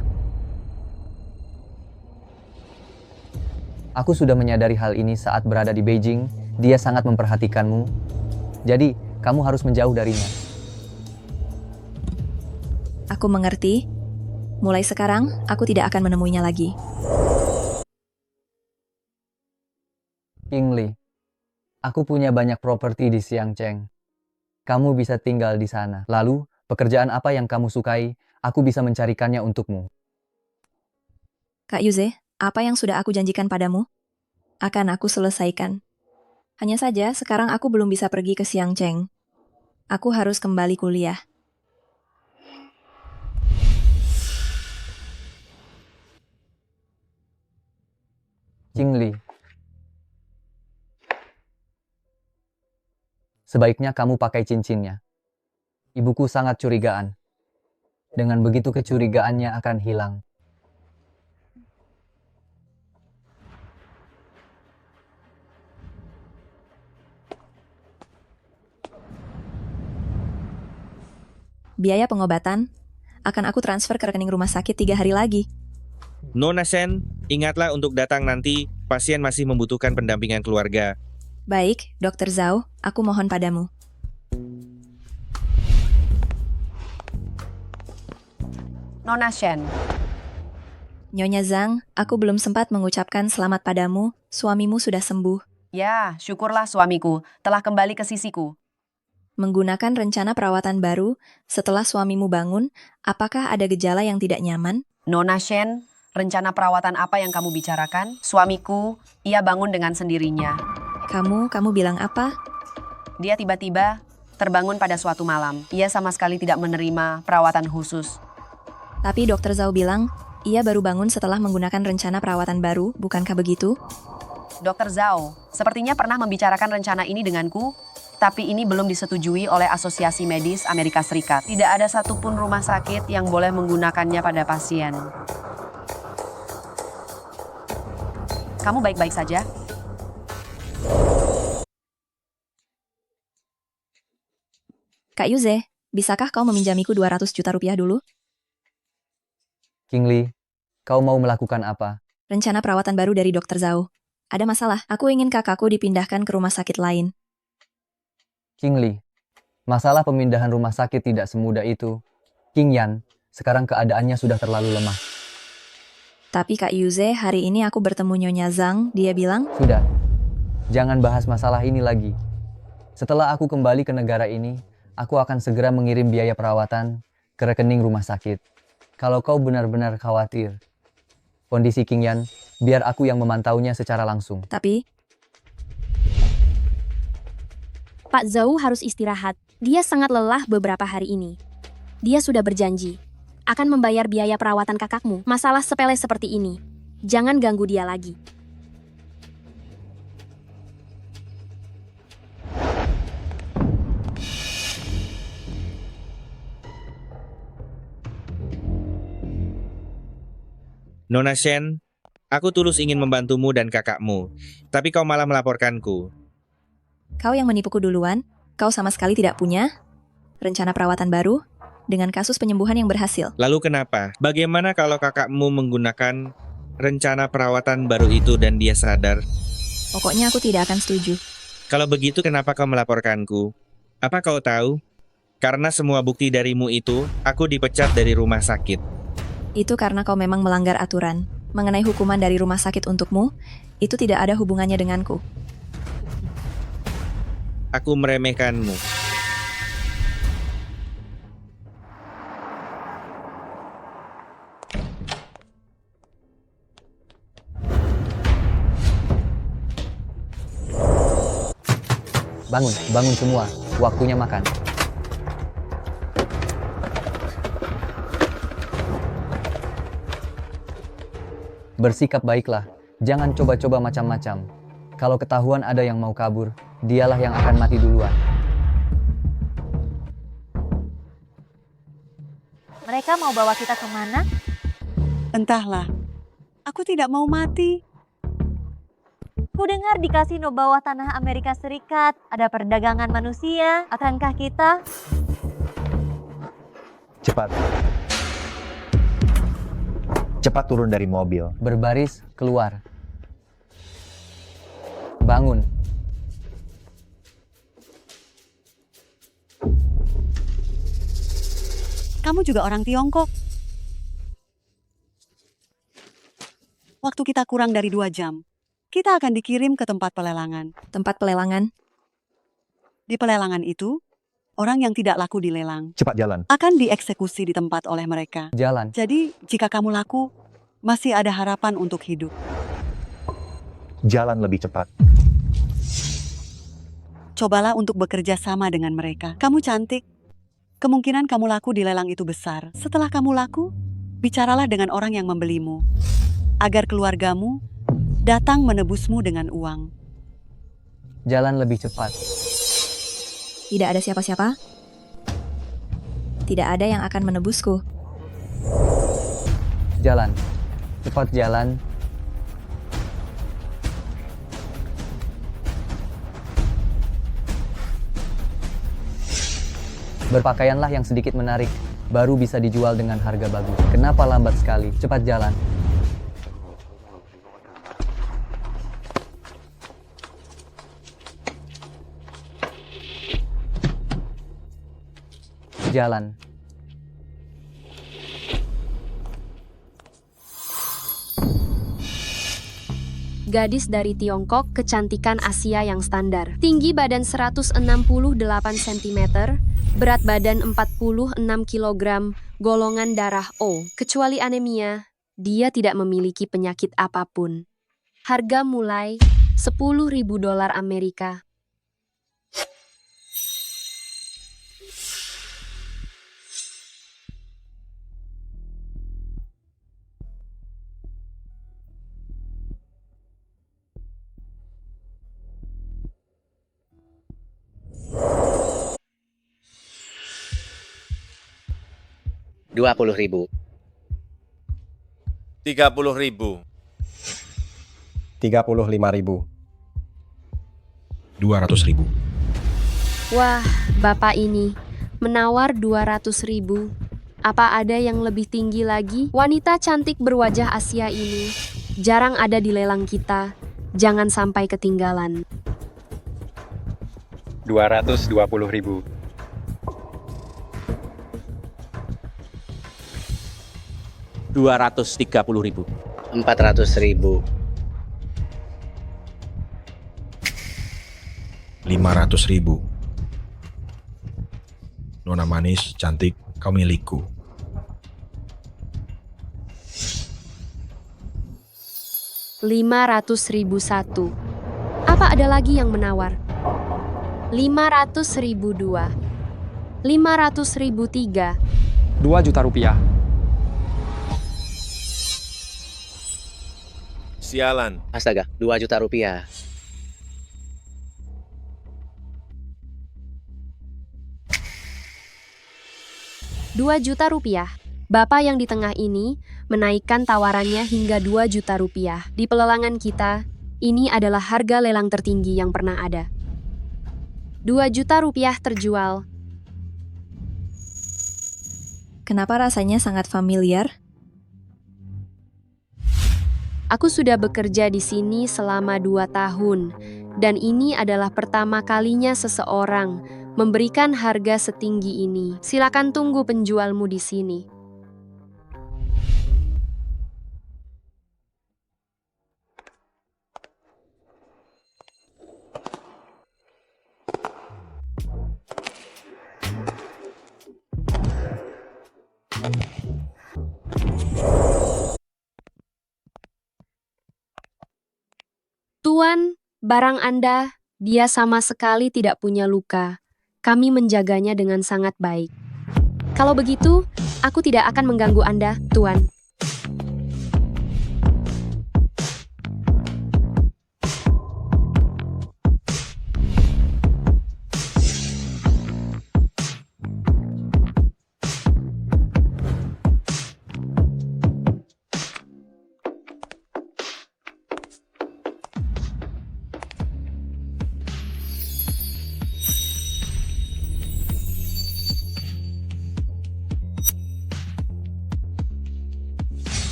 Aku sudah menyadari hal ini saat berada di Beijing. Dia sangat memperhatikanmu. Jadi, kamu harus menjauh darinya. Aku mengerti. Mulai sekarang, aku tidak akan menemuinya lagi. Qingli, aku punya banyak properti di Xiangcheng. Kamu bisa tinggal di sana. Lalu, pekerjaan apa yang kamu sukai, aku bisa mencarikannya untukmu. Kak Yuze, apa yang sudah aku janjikan padamu? Akan aku selesaikan. Hanya saja, sekarang aku belum bisa pergi ke Xiangcheng. Aku harus kembali kuliah. Qingli, sebaiknya kamu pakai cincinnya. Ibuku sangat curigaan. Dengan begitu kecurigaannya akan hilang. Biaya pengobatan akan aku transfer ke rekening rumah sakit 3 hari lagi. Nona Shen, ingatlah untuk datang nanti, pasien masih membutuhkan pendampingan keluarga. Baik, Dr. Zhao, aku mohon padamu. Nona Shen, Nyonya Zhang, aku belum sempat mengucapkan selamat padamu, suamimu sudah sembuh. ya syukurlah suamiku telah kembali ke sisiku. Menggunakan rencana perawatan baru, setelah suamimu bangun, apakah ada gejala yang tidak nyaman? Nona Shen, rencana perawatan apa yang kamu bicarakan? Suamiku, ia bangun dengan sendirinya. Kamu bilang apa? Dia tiba-tiba terbangun pada suatu malam. Ia sama sekali tidak menerima perawatan khusus. Tapi Dr. Zhao bilang, ia baru bangun setelah menggunakan rencana perawatan baru, bukankah begitu? Dr. Zhao, sepertinya pernah membicarakan rencana ini denganku, tapi ini belum disetujui oleh Asosiasi Medis Amerika Serikat. Tidak ada satupun rumah sakit yang boleh menggunakannya pada pasien. Kamu baik-baik saja? Kak Yuze, bisakah kau meminjamiku 200 juta rupiah dulu? Qingli, kau mau melakukan apa? Rencana perawatan baru dari Dr. Zhao. Ada masalah, aku ingin kakakku dipindahkan ke rumah sakit lain. Qingli, masalah pemindahan rumah sakit tidak semudah itu. Qingyan, sekarang keadaannya sudah terlalu lemah. Tapi Kak Yuze, hari ini aku bertemu Nyonya Zhang, dia bilang... Sudah, jangan bahas masalah ini lagi. Setelah aku kembali ke negara ini, aku akan segera mengirim biaya perawatan ke rekening rumah sakit. Kalau kau benar-benar khawatir, kondisi Qingyan, biar aku yang memantaunya secara langsung. Tapi... Pak Zhao harus istirahat. Dia sangat lelah beberapa hari ini. Dia sudah berjanji akan membayar biaya perawatan kakakmu. Masalah sepele seperti ini, jangan ganggu dia lagi. Nona Shen, aku tulus ingin membantumu dan kakakmu, tapi kau malah melaporkanku. Kau yang menipuku duluan, kau sama sekali tidak punya rencana perawatan baru dengan kasus penyembuhan yang berhasil. Lalu kenapa? Bagaimana kalau kakakmu menggunakan rencana perawatan baru itu dan dia sadar? Pokoknya aku tidak akan setuju. Kalau begitu kenapa kau melaporkanku? Apa kau tahu? Karena semua bukti darimu itu, aku dipecat dari rumah sakit. Itu karena kau memang melanggar aturan. Mengenai hukuman dari rumah sakit untukmu, itu tidak ada hubungannya denganku. Aku meremehkanmu. Bangun semua. Waktunya makan. Bersikap baiklah. Jangan coba-coba macam-macam. Kalau ketahuan ada yang mau kabur, dialah yang akan mati duluan. Mereka mau bawa kita kemana? Entahlah. Aku tidak mau mati. Ku dengar di kasino bawah tanah Amerika Serikat ada perdagangan manusia. Akankah kita? Cepat turun dari mobil. Berbaris, keluar. Bangun. Kamu juga orang Tiongkok. Waktu kita kurang dari 2 jam. Kita akan dikirim ke tempat pelelangan. Tempat pelelangan? Di pelelangan itu, orang yang tidak laku dilelang Cepat jalan. akan dieksekusi di tempat oleh mereka. Jalan. Jadi, jika kamu laku, masih ada harapan untuk hidup. Jalan lebih cepat. Cobalah untuk bekerja sama dengan mereka. Kamu cantik. Kemungkinan kamu laku di lelang itu besar. Setelah kamu laku, bicaralah dengan orang yang membelimu. Agar keluargamu datang menebusmu dengan uang. Jalan lebih cepat. Tidak ada siapa-siapa. Tidak ada yang akan menebusku. Jalan. Cepat jalan. Berpakaianlah yang sedikit menarik, baru bisa dijual dengan harga bagus. Kenapa lambat sekali? Cepat jalan. Jalan. Gadis dari Tiongkok, kecantikan Asia yang standar. Tinggi badan 168 cm, berat badan 46 kg, golongan darah O. Kecuali anemia, dia tidak memiliki penyakit apapun. Harga mulai $10.000 Amerika. $20.000. 30.000. 35.000. 200.000. Wah, bapak ini menawar 200.000. Apa ada yang lebih tinggi lagi? Wanita cantik berwajah Asia ini jarang ada di lelang kita. Jangan sampai ketinggalan. 220.000. 230.000. 400.000. 500.000. Nona manis, cantik, kau milikku. 500.000 satu. Apa ada lagi yang menawar? 500.000 dua. 500.000 tiga. 2 juta rupiah. Sialan. Astaga, 2 juta rupiah. $2 juta. Bapak yang di tengah ini menaikkan tawarannya hingga 2 juta rupiah. Di pelelangan kita, ini adalah harga lelang tertinggi yang pernah ada. 2 juta rupiah terjual. Kenapa rasanya sangat familiar? Aku sudah bekerja di sini selama 2 tahun, dan ini adalah pertama kalinya seseorang memberikan harga setinggi ini. Silakan tunggu penjualmu di sini. Tuan, barang Anda, dia sama sekali tidak punya luka. Kami menjaganya dengan sangat baik. Kalau begitu, aku tidak akan mengganggu Anda, Tuan.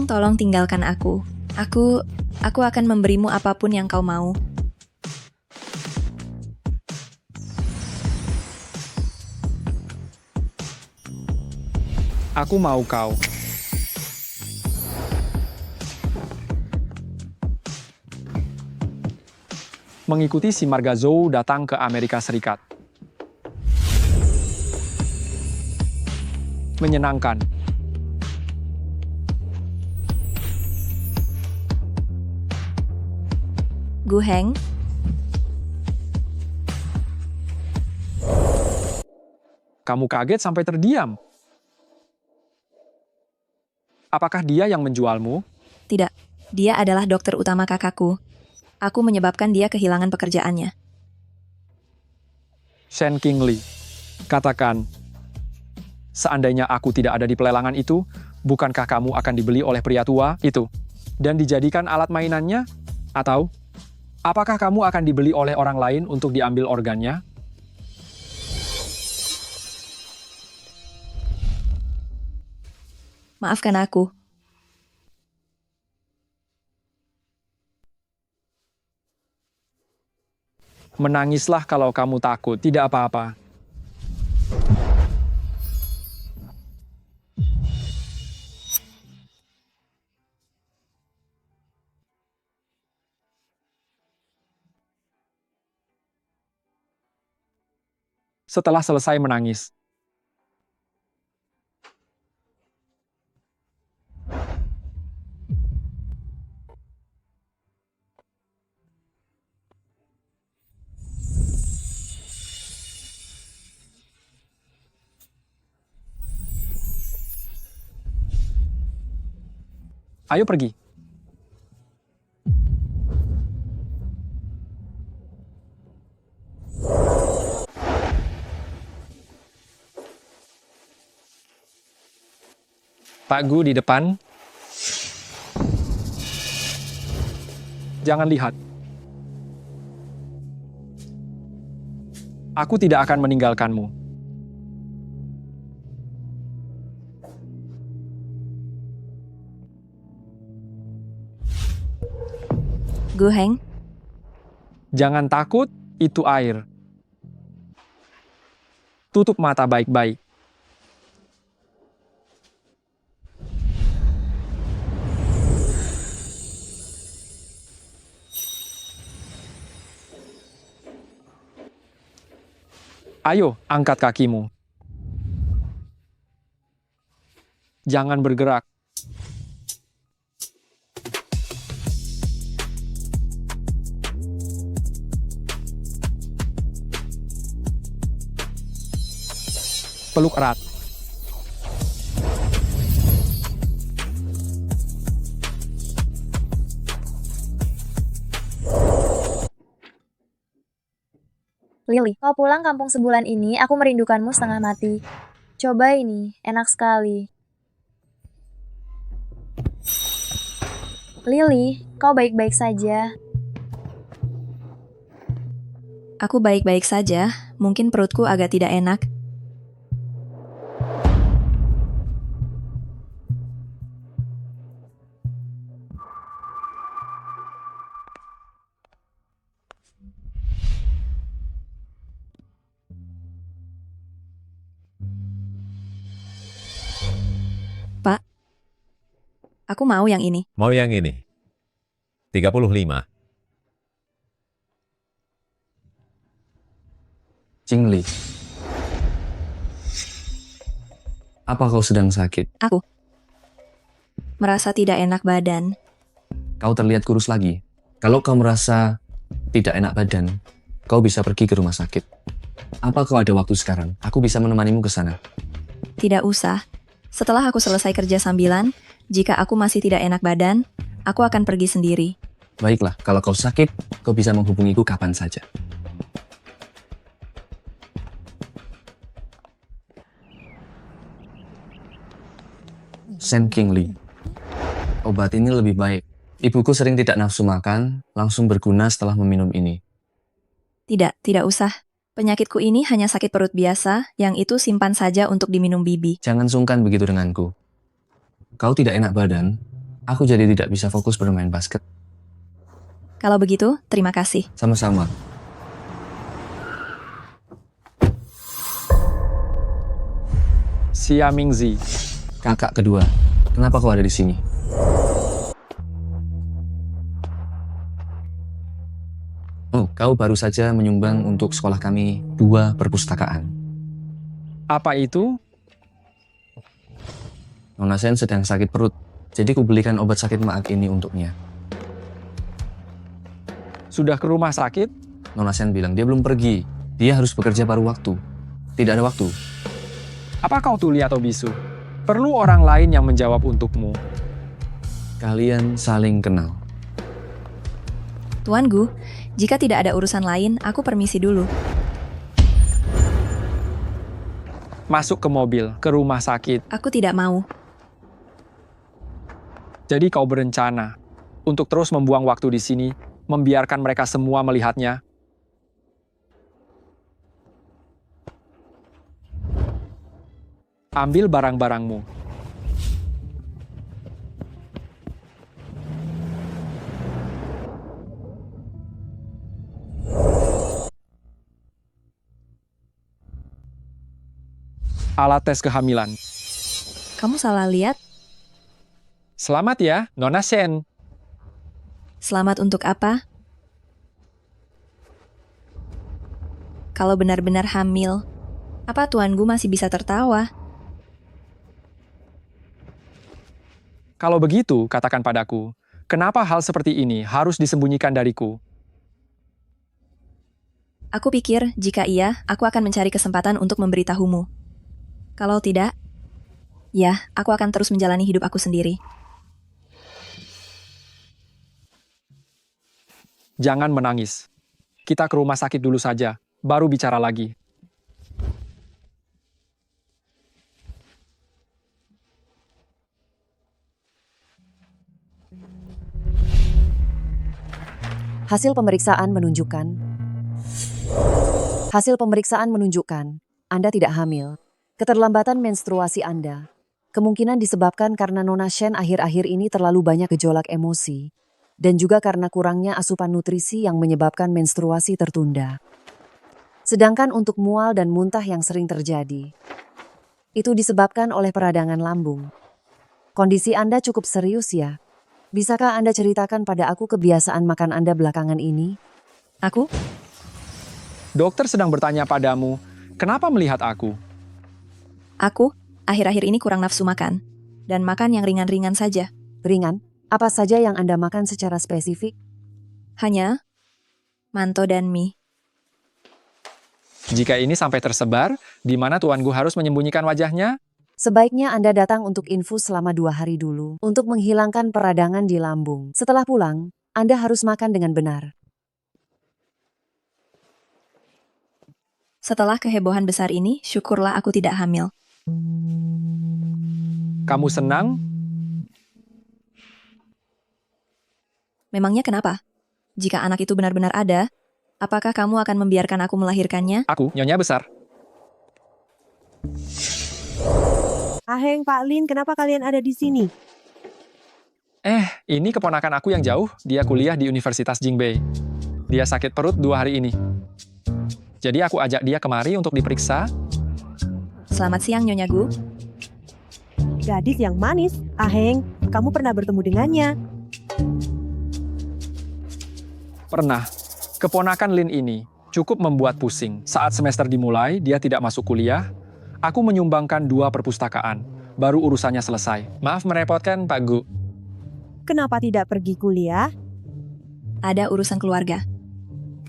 Tolong tinggalkan aku. Aku akan memberimu apapun yang kau mau. Aku mau kau. Mengikuti si marga Zhou datang ke Amerika Serikat. Menyenangkan. Gu Heng, Kamu kaget sampai terdiam. Apakah dia yang menjualmu? tidak. Dia adalah dokter utama kakakku. Aku menyebabkan dia kehilangan pekerjaannya. Shen Qingli, katakan, seandainya aku tidak ada di pelelangan itu, bukankah kamu akan dibeli oleh pria tua itu dan dijadikan alat mainannya? Atau apakah kamu akan dibeli oleh orang lain untuk diambil organnya? Maafkan aku. Menangislah kalau kamu takut, tidak apa-apa. Setelah selesai menangis, ayo pergi. Pak Gu di depan. Jangan lihat. Aku tidak akan meninggalkanmu. Gu Heng, Jangan takut, itu air. Tutup mata baik-baik. Ayo, angkat kakimu. Jangan bergerak. Peluk erat. Lily, kau pulang kampung sebulan ini, aku merindukanmu setengah mati. Coba ini, enak sekali. Lily, kau baik-baik saja. Aku baik-baik saja, mungkin perutku agak tidak enak. Pak, aku mau yang ini. Mau yang ini? 35. Jingli, apa kau sedang sakit? Aku merasa tidak enak badan. Kau terlihat kurus lagi. Kalau kau merasa tidak enak badan, kau bisa pergi ke rumah sakit. Apa kau ada waktu sekarang? Aku bisa menemanimu ke sana. Tidak usah. Setelah aku selesai kerja sambilan, jika aku masih tidak enak badan, aku akan pergi sendiri. Baiklah, kalau kau sakit, kau bisa menghubungiku kapan saja. Sen Kingli, obat ini lebih baik. Ibuku sering tidak nafsu makan, langsung berguna setelah meminum ini. Tidak usah. Penyakitku ini hanya sakit perut biasa, yang itu simpan saja untuk diminum bibi. Jangan sungkan begitu denganku. Kau tidak enak badan, aku jadi tidak bisa fokus bermain basket. Kalau begitu, terima kasih. Sama-sama. Xia Mingzi. Kakak kedua, kenapa kau ada di sini? Oh, kau baru saja menyumbang untuk sekolah kami 2 perpustakaan. Apa itu? Nona Sen sedang sakit perut, jadi kubelikan obat sakit maag ini untuknya. Sudah ke rumah sakit? Nona Sen bilang dia belum pergi. Dia harus bekerja paruh waktu. Tidak ada waktu. Apa kau tuli atau bisu? Perlu orang lain yang menjawab untukmu. Kalian saling kenal. Tuan Gu, jika tidak ada urusan lain, aku permisi dulu. Masuk ke mobil, ke rumah sakit. Aku tidak mau. Jadi kau berencana untuk terus membuang waktu di sini, membiarkan mereka semua melihatnya? Ambil barang-barangmu. Alat tes kehamilan. Kamu salah lihat? Selamat ya, Nona Sen. Selamat untuk apa? Kalau benar-benar hamil, apa Tuan Gu masih bisa tertawa? Kalau begitu, katakan padaku, kenapa hal seperti ini harus disembunyikan dariku? Aku pikir, jika iya, aku akan mencari kesempatan untuk memberitahumu. Kalau tidak, ya, aku akan terus menjalani hidup aku sendiri. Jangan menangis. Kita ke rumah sakit dulu saja, baru bicara lagi. Hasil pemeriksaan menunjukkan Anda tidak hamil. Keterlambatan menstruasi Anda kemungkinan disebabkan karena Nona Shen akhir-akhir ini terlalu banyak gejolak emosi dan juga karena kurangnya asupan nutrisi yang menyebabkan menstruasi tertunda. Sedangkan untuk mual dan muntah yang sering terjadi, itu disebabkan oleh peradangan lambung. Kondisi Anda cukup serius ya. Bisakah Anda ceritakan pada aku kebiasaan makan Anda belakangan ini? Aku? Dokter sedang bertanya padamu, kenapa melihat aku? Aku, akhir-akhir ini kurang nafsu makan. Dan makan yang ringan-ringan saja. Ringan? Apa saja yang Anda makan secara spesifik? Hanya manto dan mie. Jika ini sampai tersebar, di mana Tuan Gu harus menyembunyikan wajahnya? Sebaiknya Anda datang untuk infus selama 2 hari dulu untuk menghilangkan peradangan di lambung. Setelah pulang, Anda harus makan dengan benar. Setelah kehebohan besar ini, syukurlah aku tidak hamil. Kamu senang? Memangnya kenapa? Jika anak itu benar-benar ada, apakah kamu akan membiarkan aku melahirkannya? Aku, nyonya besar. Aheng, Pak Lin, kenapa kalian ada di sini? Ini keponakan aku yang jauh. Dia kuliah di Universitas Jingbei. Dia sakit perut 2 hari ini. Jadi aku ajak dia kemari untuk diperiksa. Selamat siang, Nyonya Gu. Gadis yang manis. Aheng, kamu pernah bertemu dengannya? Pernah. Keponakan Lin ini cukup membuat pusing. Saat semester dimulai, dia tidak masuk kuliah. Aku menyumbangkan 2 perpustakaan. Baru urusannya selesai. Maaf merepotkan, Pak Gu. Kenapa tidak pergi kuliah? Ada urusan keluarga.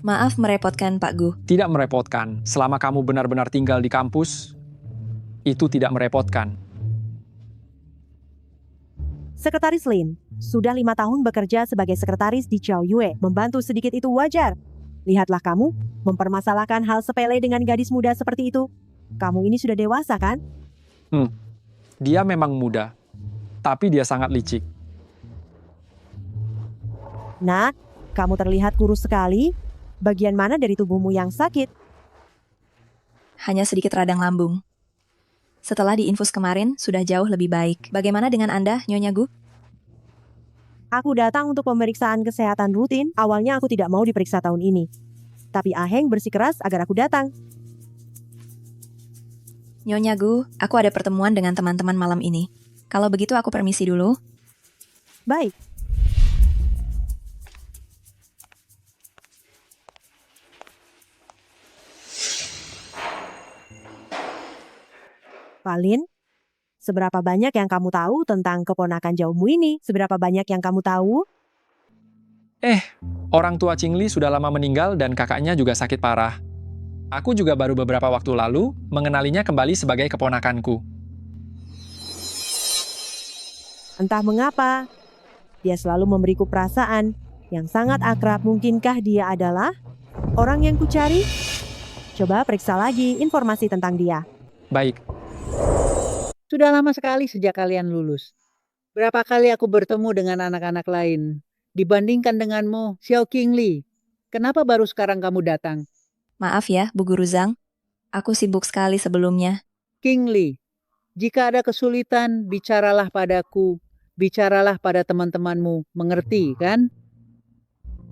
Maaf merepotkan, Pak Gu. Tidak merepotkan. Selama kamu benar-benar tinggal di kampus, itu tidak merepotkan. Sekretaris Lin, sudah 5 tahun bekerja sebagai sekretaris di Qiao Yue. Membantu sedikit itu wajar. Lihatlah kamu, mempermasalahkan hal sepele dengan gadis muda seperti itu. Kamu ini sudah dewasa, kan? Dia memang muda, tapi dia sangat licik. Nah, kamu terlihat kurus sekali. Bagian mana dari tubuhmu yang sakit? Hanya sedikit radang lambung. Setelah diinfus kemarin, sudah jauh lebih baik. Bagaimana dengan Anda, Nyonya Gu? Aku datang untuk pemeriksaan kesehatan rutin. Awalnya aku tidak mau diperiksa tahun ini. Tapi Aheng bersikeras agar aku datang. Nyonya Gu, aku ada pertemuan dengan teman-teman malam ini. Kalau begitu aku permisi dulu. Baik. Palin, seberapa banyak yang kamu tahu tentang keponakan jauhmu ini? Seberapa banyak yang kamu tahu? Orang tua Qingli sudah lama meninggal dan kakaknya juga sakit parah. Aku juga baru beberapa waktu lalu mengenalinya kembali sebagai keponakanku. Entah mengapa, dia selalu memberiku perasaan yang sangat akrab. Mungkinkah dia adalah orang yang kucari? Coba periksa lagi informasi tentang dia. Baik. Sudah lama sekali sejak kalian lulus. Berapa kali aku bertemu dengan anak-anak lain. Dibandingkan denganmu, Xiao Qingli. Kenapa baru sekarang kamu datang? Maaf ya, Bu Guru Zhang. Aku sibuk sekali sebelumnya. Qingli, jika ada kesulitan, bicaralah padaku. Bicaralah pada teman-temanmu. Mengerti, kan?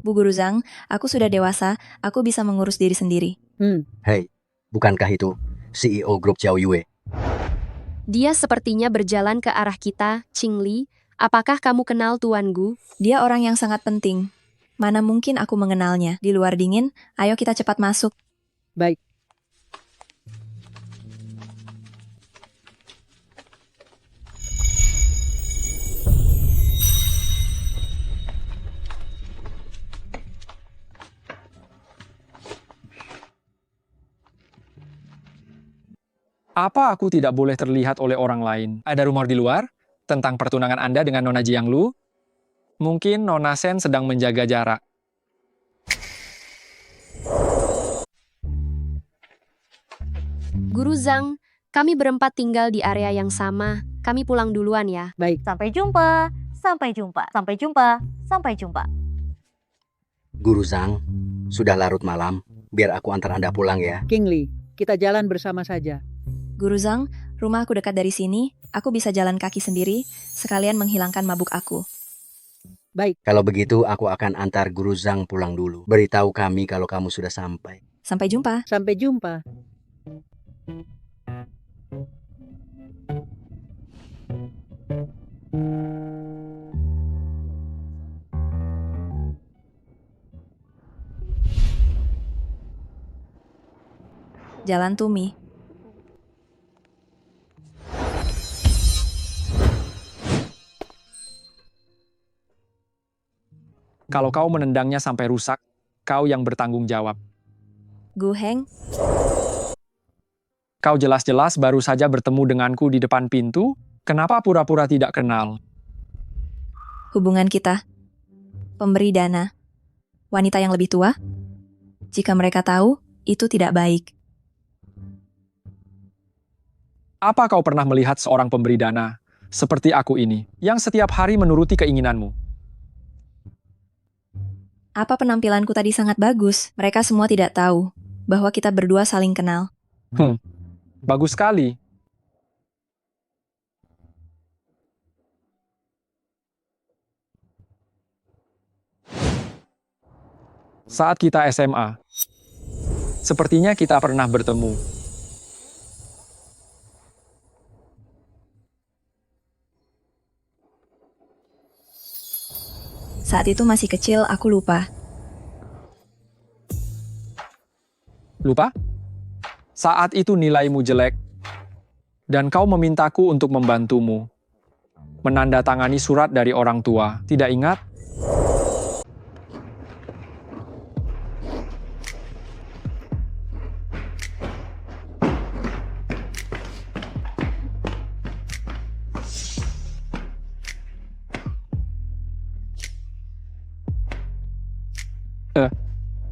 Bu Guru Zhang, aku sudah dewasa. Aku bisa mengurus diri sendiri. Hei, bukankah itu CEO grup Qiao Yue? Dia sepertinya berjalan ke arah kita, Qingli. Apakah kamu kenal Tuan Gu? Dia orang yang sangat penting. Mana mungkin aku mengenalnya. Di luar dingin, ayo kita cepat masuk. Baik. Apa aku tidak boleh terlihat oleh orang lain? Ada rumor di luar tentang pertunangan Anda dengan Nona Jianglu? Mungkin Nona Sen sedang menjaga jarak. Guru Zhang, kami berempat tinggal di area yang sama. Kami pulang duluan ya. Baik. Sampai jumpa, sampai jumpa, sampai jumpa, sampai jumpa. Guru Zhang, sudah larut malam. Biar aku antar Anda pulang ya. Qingli, kita jalan bersama saja. Guru Zhang, rumahku dekat dari sini. Aku bisa jalan kaki sendiri, sekalian menghilangkan mabuk aku. Baik. Kalau begitu, aku akan antar Guru Zhang pulang dulu. Beritahu kami kalau kamu sudah sampai. Sampai jumpa. Sampai jumpa. Jalan Tumi. Kalau kau menendangnya sampai rusak, kau yang bertanggung jawab. Gu Heng, Kau jelas-jelas baru saja bertemu denganku di depan pintu, kenapa pura-pura tidak kenal? hubungan kita. Pemberi dana. Wanita yang lebih tua. Jika mereka tahu, itu tidak baik. Apa kau pernah melihat seorang pemberi dana seperti aku ini, yang setiap hari menuruti keinginanmu? Apa penampilanku tadi sangat bagus? Mereka semua tidak tahu bahwa kita berdua saling kenal. Bagus sekali. Saat kita SMA, sepertinya kita pernah bertemu. Saat itu masih kecil, aku lupa. Lupa? Saat itu nilaimu jelek, dan kau memintaku untuk membantumu. Menandatangani surat dari orang tua. Tidak ingat?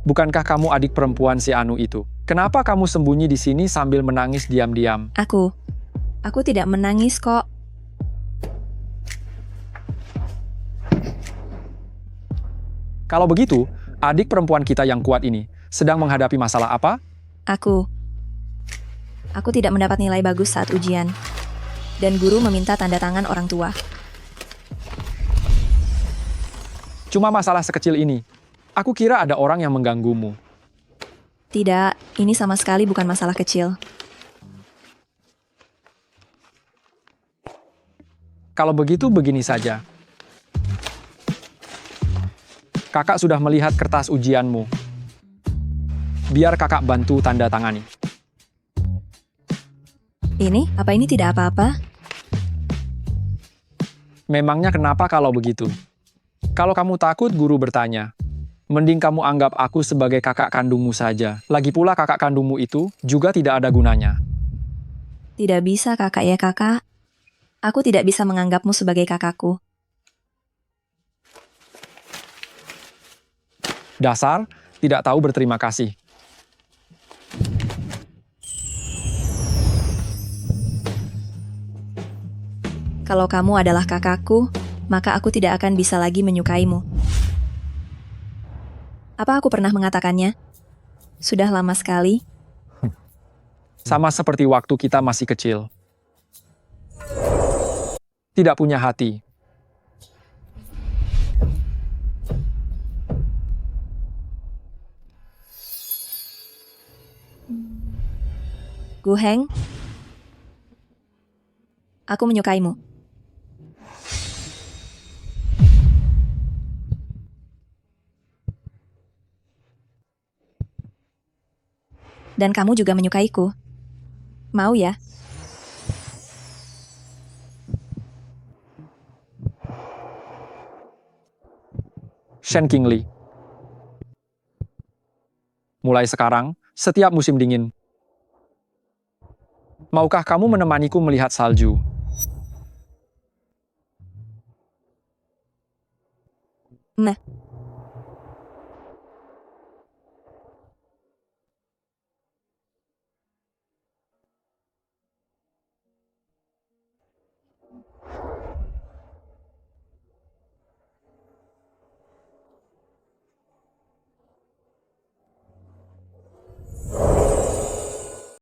Bukankah kamu adik perempuan si Anu itu? Kenapa kamu sembunyi di sini sambil menangis diam-diam? Aku tidak menangis kok. Kalau begitu, adik perempuan kita yang kuat ini sedang menghadapi masalah apa? Aku tidak mendapat nilai bagus saat ujian. Dan guru meminta tanda tangan orang tua. Cuma masalah sekecil ini. Aku kira ada orang yang mengganggumu. Tidak, ini sama sekali bukan masalah kecil. Kalau begitu, begini saja. Kakak sudah melihat kertas ujianmu. Biar kakak bantu tanda tangani. Apa ini tidak apa-apa? Memangnya kenapa kalau begitu? Kalau kamu takut, guru bertanya. Mending kamu anggap aku sebagai kakak kandungmu saja. Lagi pula kakak kandungmu itu juga tidak ada gunanya. Tidak bisa kakak ya kakak. Aku tidak bisa menganggapmu sebagai kakakku. Dasar, tidak tahu berterima kasih. Kalau kamu adalah kakakku, maka aku tidak akan bisa lagi menyukaimu. Apa aku pernah mengatakannya? Sudah lama sekali. Sama seperti waktu kita masih kecil. Tidak punya hati. Gu Heng, aku menyukaimu. Dan kamu juga menyukaiku. Mau ya? Shen Qingli. Mulai sekarang, setiap musim dingin, maukah kamu menemaniku melihat salju? Nah.